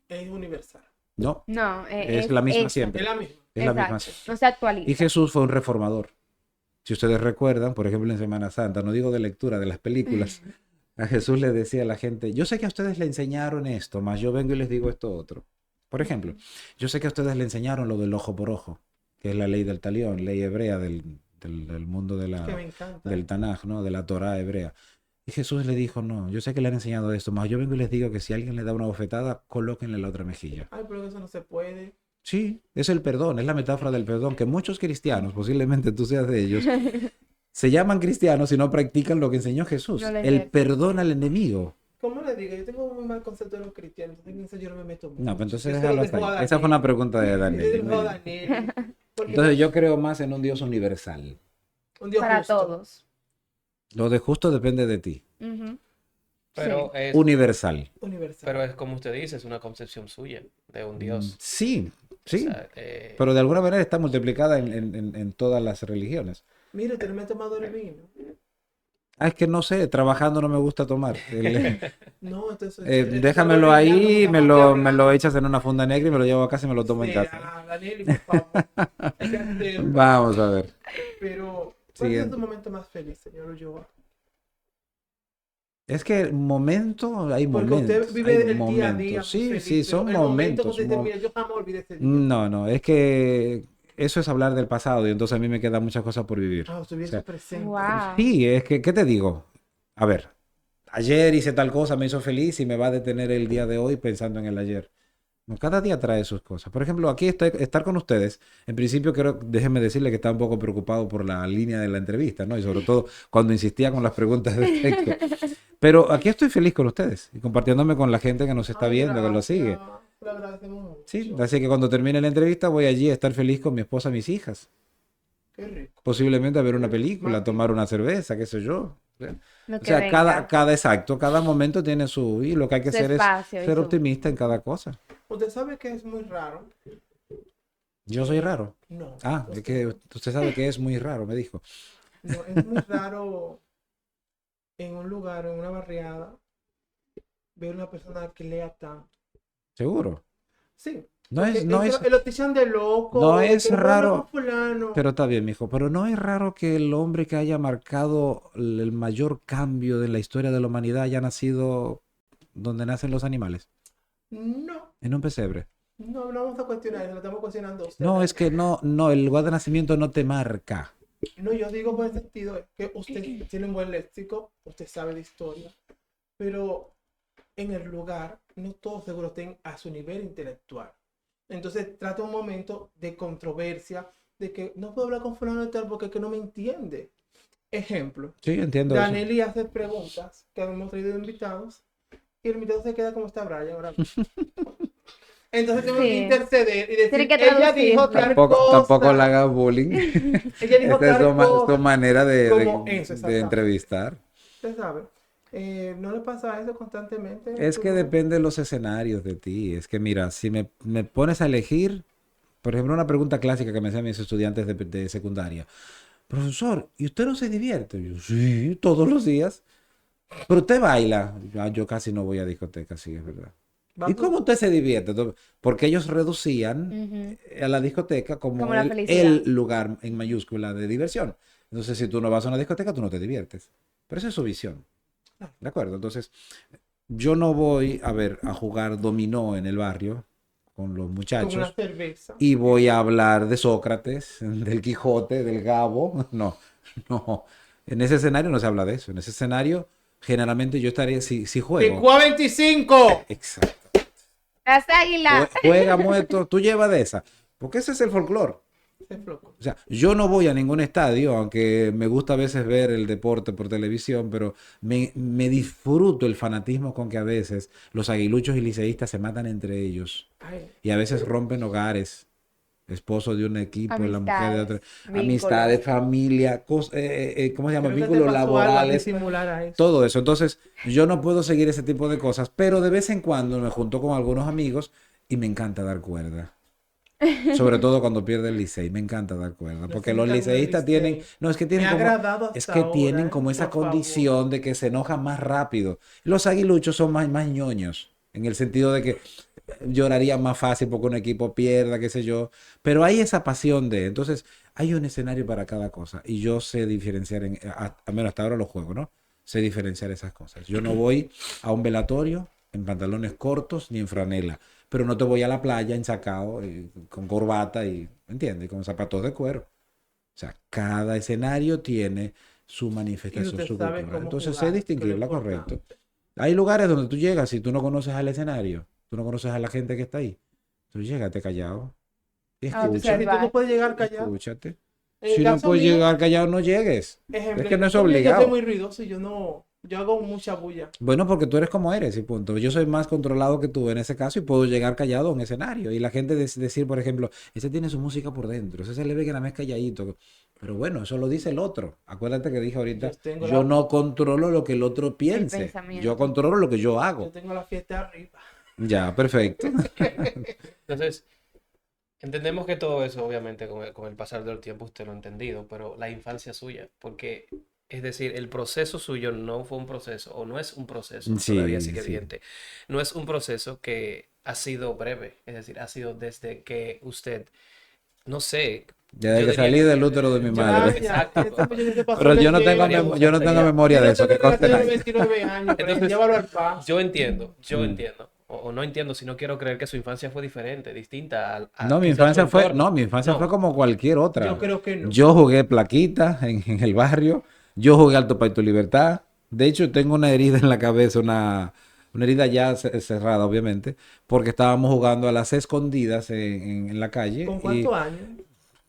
Es universal. No, No, es la misma esa. siempre. Es la misma. Es la misma Exacto. siempre. No se actualiza. Y Jesús fue un reformador. Si ustedes recuerdan, por ejemplo, en Semana Santa, no digo de lectura, de las películas, a Jesús le decía a la gente, yo sé que a ustedes le enseñaron esto, mas yo vengo y les digo esto otro. Por ejemplo, yo sé que a ustedes le enseñaron lo del ojo por ojo, que es la ley del talión, ley hebrea del mundo de Que me encanta. del Tanaj, ¿no? De la Torá hebrea. Y Jesús le dijo, no, yo sé que le han enseñado esto, mas yo vengo y les digo que si alguien le da una bofetada, colóquenle la otra mejilla. Ay, pero eso no se puede. Sí, es el perdón, es la metáfora del perdón, que muchos cristianos, posiblemente tú seas de ellos, se llaman cristianos y no practican lo que enseñó Jesús, No lo el ejercen. perdón al enemigo. ¿Cómo le digo? Yo tengo un muy mal concepto de los cristianos. Entonces en eso yo no me meto mucho. No, pues entonces Yo se lo déjalo hasta dejo a ahí. Esa fue una pregunta de Yo se lo Daniel. dejo a Daniel. Porque Entonces yo creo más en un Dios universal. un Dios Para justo. todos. Lo de justo depende de ti. Ujú. Pero Sí. es, Universal. Universal. pero es como usted dice, es una concepción suya de un Dios. Sí, sí. O sea, Pero de alguna manera está multiplicada en todas las religiones. Mire, usted no me ha tomado el vino. Ah, es que no sé, trabajando no me gusta tomar. No, entonces. Déjamelo ahí, me lo echas en una funda negra y me lo llevo a casa y me lo tomo en casa. Daniel, por favor. Hay que hacerlo. Vamos a ver. Pero, ¿cuál es Siguiente. tu momento más feliz, señor Ulloa? Es que momento, hay Porque momentos. usted vive hay el día a momentos. día. muy Sí, feliz, sí, pero son el momento momentos. que usted dice, mira, yo jamás olvidé ese día. No, es que eso es hablar del pasado y entonces a mí me quedan muchas cosas por vivir. Ah, usted vive O sea, su presente. Wow. Sí, es que, ¿qué te digo? A ver, ayer hice tal cosa, me hizo feliz y me va a detener el día de hoy pensando en el ayer. No, cada día trae sus cosas. Por ejemplo, aquí estar con ustedes, en principio déjenme decirle que estaba un poco preocupado por la línea de la entrevista, ¿no? Y sobre todo cuando insistía con las preguntas de texto. Pero aquí estoy feliz con ustedes y compartiéndome con la gente que nos está Ay, viendo, que lo gracias. sigue. Le agradecemos mucho. Sí, así que cuando termine la entrevista voy allí a estar feliz con mi esposa y mis hijas. Qué rico. Posiblemente a ver una película, a tomar una cerveza, qué sé yo. Lo O que sea, venga. cada momento tiene su... Y lo que hay que Su hacer es espacio y ser su- optimista en cada cosa. Usted sabe que es muy raro. Yo soy raro. No. Ah, es que usted sabe que es muy raro, me dijo. No, es muy raro en un lugar, en una barriada, ver una persona que lea tanto. Seguro. Sí. No es, porque no es, lo tichan de loco. no de es que, bueno, raro, con fulano. pero está bien, mijo. Pero no es raro que el hombre que haya marcado el mayor cambio de la historia de la humanidad haya nacido donde nacen los animales, No, en un pesebre. no vamos a cuestionar eso, lo estamos cuestionando a usted. No, es que no, el lugar de nacimiento no te marca. No, yo digo por el sentido que usted tiene un buen léxico, usted sabe de historia, pero en el lugar no todos seguro estén a su nivel intelectual. Entonces trata un momento de controversia, de que no puedo hablar con fulano de tal porque es que no me entiende. Ejemplo, Sí, entiendo eso. Danelli hace preguntas que hemos traído de invitados y el invitado se queda como está Brian ahora mismo. Entonces tengo que Sí. interceder y decir, Tiene que ella dijo traducirlo. tal cosa. Tampoco le haga bullying. Ella dijo Esta es tal cosa. su manera Como eso, de exactamente. entrevistar. Usted sabe, ¿no le pasa eso constantemente? Es que depende de los escenarios de ti. Es que mira, si me pones a elegir, por ejemplo, una pregunta clásica que me hacían mis estudiantes de secundaria. Profesor, ¿y usted no se divierte? Y yo, sí, todos los días. Pero usted baila. Yo casi no voy a discotecas, sí, es verdad. ¿Y cómo usted se divierte? Porque ellos reducían Ujú. a la discoteca como, Como la el felicidad. lugar en mayúscula de diversión. Entonces, si tú no vas a una discoteca, tú no te diviertes. Pero esa es su visión. ¿De acuerdo? Entonces, yo no voy a jugar dominó en el barrio con los Con una muchachos cerveza. y voy a hablar de Sócrates, del Quijote, del Gabo. No, no. En ese escenario no se habla de eso. En ese escenario, generalmente yo estaría, si juego. ¡Picúa 25! Exacto. Las águilas. Juega muerto, tú llevas de esa. Porque ese es el folclore. Se floco. O sea, yo no voy a ningún estadio, aunque me gusta a veces ver el deporte por televisión, pero me disfruto el fanatismo con que a veces los aguiluchos y liceístas se matan entre ellos Ay, y a veces rompen hogares. Esposo de un equipo, la mujer de otro. Amistades, Amistades, vínculos. familia, ¿cómo se llama? creo que te Vínculos pasó algo a ti laborales, similar a eso. todo eso. Entonces, yo no puedo seguir ese tipo de cosas, pero de vez en cuando me junto con algunos amigos y me encanta dar cuerda. Sobre todo cuando pierde el Licey, me encanta dar cuerda, Yo porque soy los tan del liceístas tienen, Licey. no, es que Me tienen ha como, agradado es hasta que tienen ahora, como esa por favor. condición de que se enojan más rápido. Los aguiluchos son más ñoños, en el sentido de que llorarían más fácil porque un equipo pierda, qué sé yo, pero hay esa pasión entonces, hay un escenario para cada cosa, y yo sé diferenciar, a menos hasta ahora los juegos, ¿no? Sé diferenciar esas cosas. Yo no voy a un velatorio en pantalones cortos ni en franela, pero no te voy a la playa ensacado, con corbata y, ¿entiendes? Con zapatos de cuero. O sea, cada escenario tiene su Y manifestación, usted su sabe cultura. cómo Entonces, sé jugar, que es lo distinguirla, correcto. importante. Hay lugares donde tú llegas y tú no conoces al escenario, tú no conoces a la gente que está ahí. Tú llégate callado y A Y escucha, si tú no observar. puedes llegar callado, escúchate. en el Si no caso puedes mío, llegar callado, no llegues. Es ejemplo, en que el no es caso mío yo soy obligado. muy ruidoso y yo hago mucha bulla. Bueno, porque tú eres como eres y punto. Yo soy más controlado que tú en ese caso y puedo llegar callado a un escenario. Y la gente decir, por ejemplo, ese tiene su música por dentro, ese se le ve que nada más es calladito. Pero bueno, eso lo dice el otro. Acuérdate que dije Yo ahorita, tengo yo la, no controlo lo que el otro El piense. Yo pensamiento. controlo lo que yo yo hago. tengo la fiesta arriba. Ya, perfecto. Entonces, entendemos que todo eso, obviamente, con el pasar del tiempo usted lo ha entendido, pero la infancia suya, porque, es decir, el proceso suyo no fue un proceso, o no es un proceso, todavía Sí, sigue sí. vigente, no es un proceso que ha sido breve, es decir, ha sido desde que usted, no sé, Desde yo que diría salí que del útero de mi Ya, madre. ya, exacto, ese muchacho se pasó Pero de María lleno. yo José no tengo sería. memoria de Tiene eso, que que conste tener nadie. 29 años, pero Entonces, llévalo al paz. yo Mm. entiendo, o no entiendo, si no quiero creer que su infancia fue diferente, distinta No, mi quizás su infancia fue, entorno. no, mi infancia fue No, como cualquier Yo otra. creo que no. Yo jugué plaquita en el barrio, yo jugué Alto para tu Libertad. De hecho, tengo una herida en la cabeza, una herida ya cerrada, obviamente, porque estábamos jugando a las escondidas en la calle ¿Con y, cuántos años?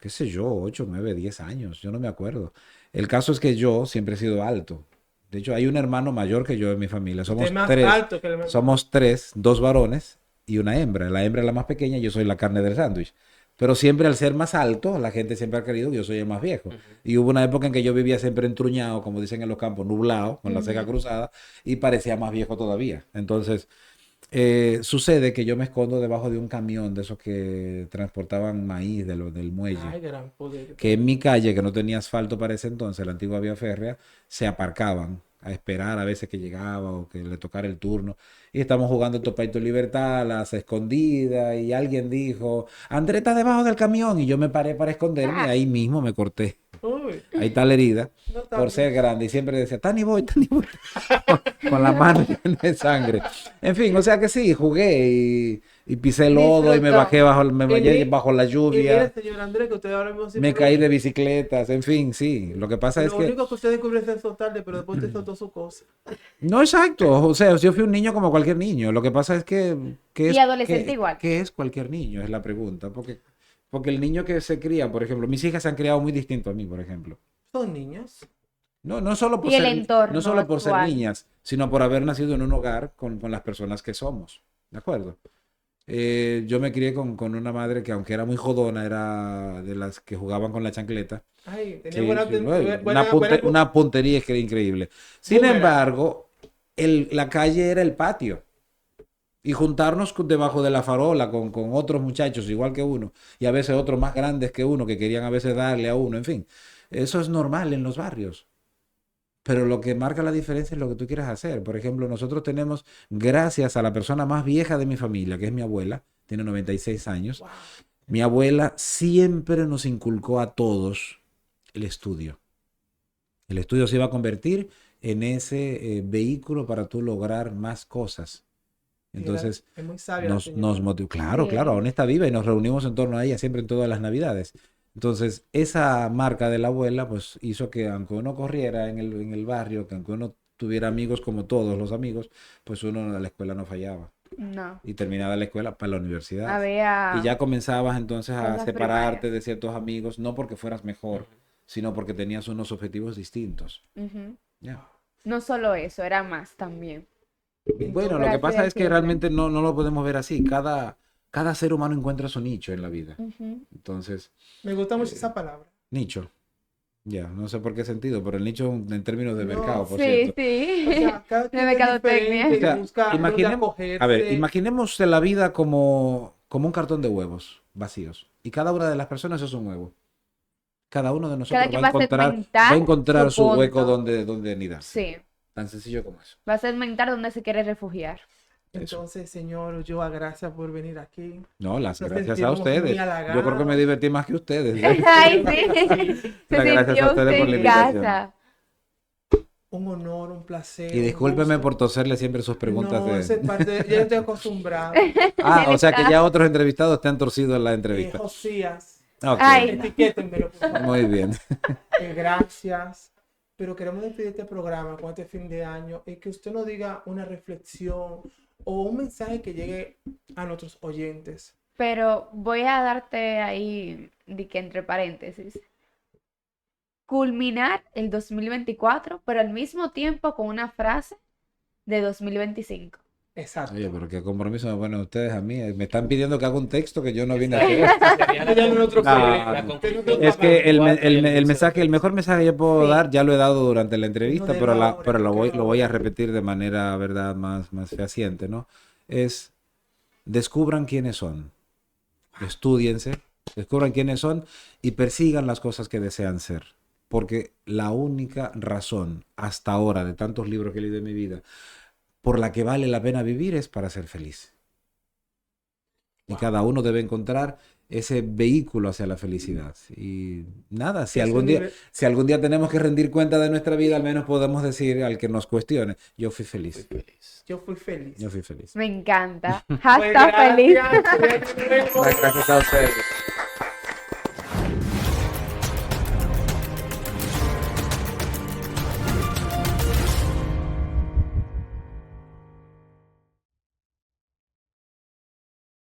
qué sé yo, 8 9 10 años, yo no me acuerdo. El caso es que yo siempre he sido alto. De hecho, hay un hermano mayor que yo en mi familia. Usted es Somos más tres, alto que el hermano. somos tres, dos varones y una hembra. La hembra es la más pequeña, yo soy la carne del sándwich. Pero siempre al ser más alto, la gente siempre ha querido que yo soy el más viejo. ujú, Y hubo una época en que yo vivía siempre entruñado, como dicen en los campos, nublado, con la ceja Ujú. cruzada, y parecía más viejo todavía. Entonces, sucede que yo me escondo debajo de un camión de esos que transportaban maíz del muelle, Ay, gran poder. que en mi calle, que no tenía asfalto para ese entonces, la antigua vía férrea, se aparcaban a esperar a veces que llegaba o que le tocara el turno. Y estamos jugando Topaito Libertad, las escondidas, y alguien dijo, André está debajo del camión, y yo me paré para esconderme y ahí mismo me corté. Uy, Ahí está la herida, no está por ser bien. grande, y siempre decía, Tani voy, con la mano llena de sangre. En fin, o sea que sí, jugué y pisé lodo y me Disfrutó. bajé me Y, bajé mi- bajo la y mire, lluvia. señor Andrés, que usted ahora mismo sí Me por caí de bicicletas, en fin, sí. Lo que pasa es lo que, único que usted descubrió es eso tarde, pero después te soltó su cosa. no exacto, o sea, yo fui un niño como cualquier niño. Lo que pasa es que, Y adolescente igual. ¿qué es cualquier niño? Es la pregunta. Porque el niño que se cría, por ejemplo, mis hijas se han criado muy distinto a mí, por ejemplo. Son niños. No, no solo por Y el ser, no entorno solo por ser actual. niñas, sino por haber nacido en un hogar con las personas que somos. ¿De acuerdo? Yo me crié con una madre que, aunque era muy jodona, era de las que jugaban con la chancleta. Ay, tenía Sí, buena, sí, bueno, buena, una puntería es que era increíble. Sin boomerang. embargo, la calle era el patio. Y juntarnos debajo de la farola con otros muchachos igual que uno, y a veces otros más grandes que uno, que querían a veces darle a uno, en fin. Eso es normal en los barrios. Pero lo que marca la diferencia es lo que tú quieras hacer. Por ejemplo, nosotros tenemos, gracias a la persona más vieja de mi familia, que es mi abuela, tiene 96 años, Wow. mi abuela siempre nos inculcó a todos el estudio. El estudio se iba a convertir en ese vehículo para tú lograr más cosas. Entonces, Es muy sabia la señora. nos motivó. Claro, claro, Sí. aún está viva y nos reunimos en torno a ella siempre en todas las Navidades. Entonces, esa marca de la abuela, pues hizo que aunque uno corriera en el barrio, que aunque uno tuviera amigos como todos los amigos, pues uno a la escuela no fallaba. No. y terminaba la escuela para la universidad. Había Y ya comenzabas entonces a cosas separarte primarias. de ciertos amigos, no porque fueras mejor, Ujú. sino porque tenías unos objetivos distintos. Ujú. Ya. No solo eso, era más también. Bueno, Por lo que así pasa es que decirlo. realmente no lo podemos ver así. Cada ser humano encuentra su nicho en la vida. Ujú. Entonces, Me gusta mucho esa palabra. nicho. Ya, no sé por qué sentido, pero el nicho en términos de No, mercado, por Sí, cierto. sí. O sea, cada De quien es mercadotecnia. diferente O y sea, busca dónde acogerse. imaginemos la vida como un cartón de huevos vacíos. Y cada una de las personas es un huevo. Cada uno de Cada nosotros quien va va a va segmentar a encontrar su su hueco punto. donde anidarse. Sí, Tan sencillo como eso. va a segmentar donde se quiere refugiar. Entonces, señor, yo gracias por venir aquí. No, las Nos gracias a sentimos muy ustedes. Yo creo que me halagados. divertí más que ustedes. Ay, sí. Se Las gracias a sintió ustedes usted por la en invitación. casa. Un honor, un placer. Y un discúlpeme gusto. por toserle siempre sus preguntas No, eso es de... parte ya estoy acostumbrado. Ah, Él o sea que está- ya otros entrevistados te han torcido en la entrevista. Josías, Ok, Ay. etiquétenmelo, por favor. muy bien. Gracias. Pero queremos despedir este programa con este fin de año y que usted nos diga una reflexión o un mensaje que llegue a nuestros oyentes. Pero voy a darte ahí, di que entre paréntesis, culminar el 2024, pero al mismo tiempo con una frase de 2025. Exacto. Oye, pero qué compromiso me ponen ustedes a mí. Me están pidiendo que haga un texto que yo no vine a hacer. Sería Ya en otro No, la no. conclusión Es que el, me- el, me- el 24 y mensaje, el mejor mensaje que yo puedo Sí. dar, ya lo he dado durante la entrevista, No, pero, delo ahora, pero lo porque voy a ahora- repetir de manera, verdad, más fehaciente, ¿no? Es, descubran quiénes son, estúdiense, descubran quiénes son y persigan las cosas que desean ser. Porque la única razón hasta ahora de tantos libros que he leído en mi vida por la que vale la pena vivir es para ser feliz. Y cada uno debe encontrar ese vehículo hacia la felicidad. Y nada, si Ese nivel- si algún día tenemos que rendir cuenta de nuestra vida, al menos podemos decir al que nos cuestione, yo fui feliz. feliz. Yo fui feliz. Yo fui feliz. Me encanta. Pues Hashtag feliz. gracias. Gracias a ustedes.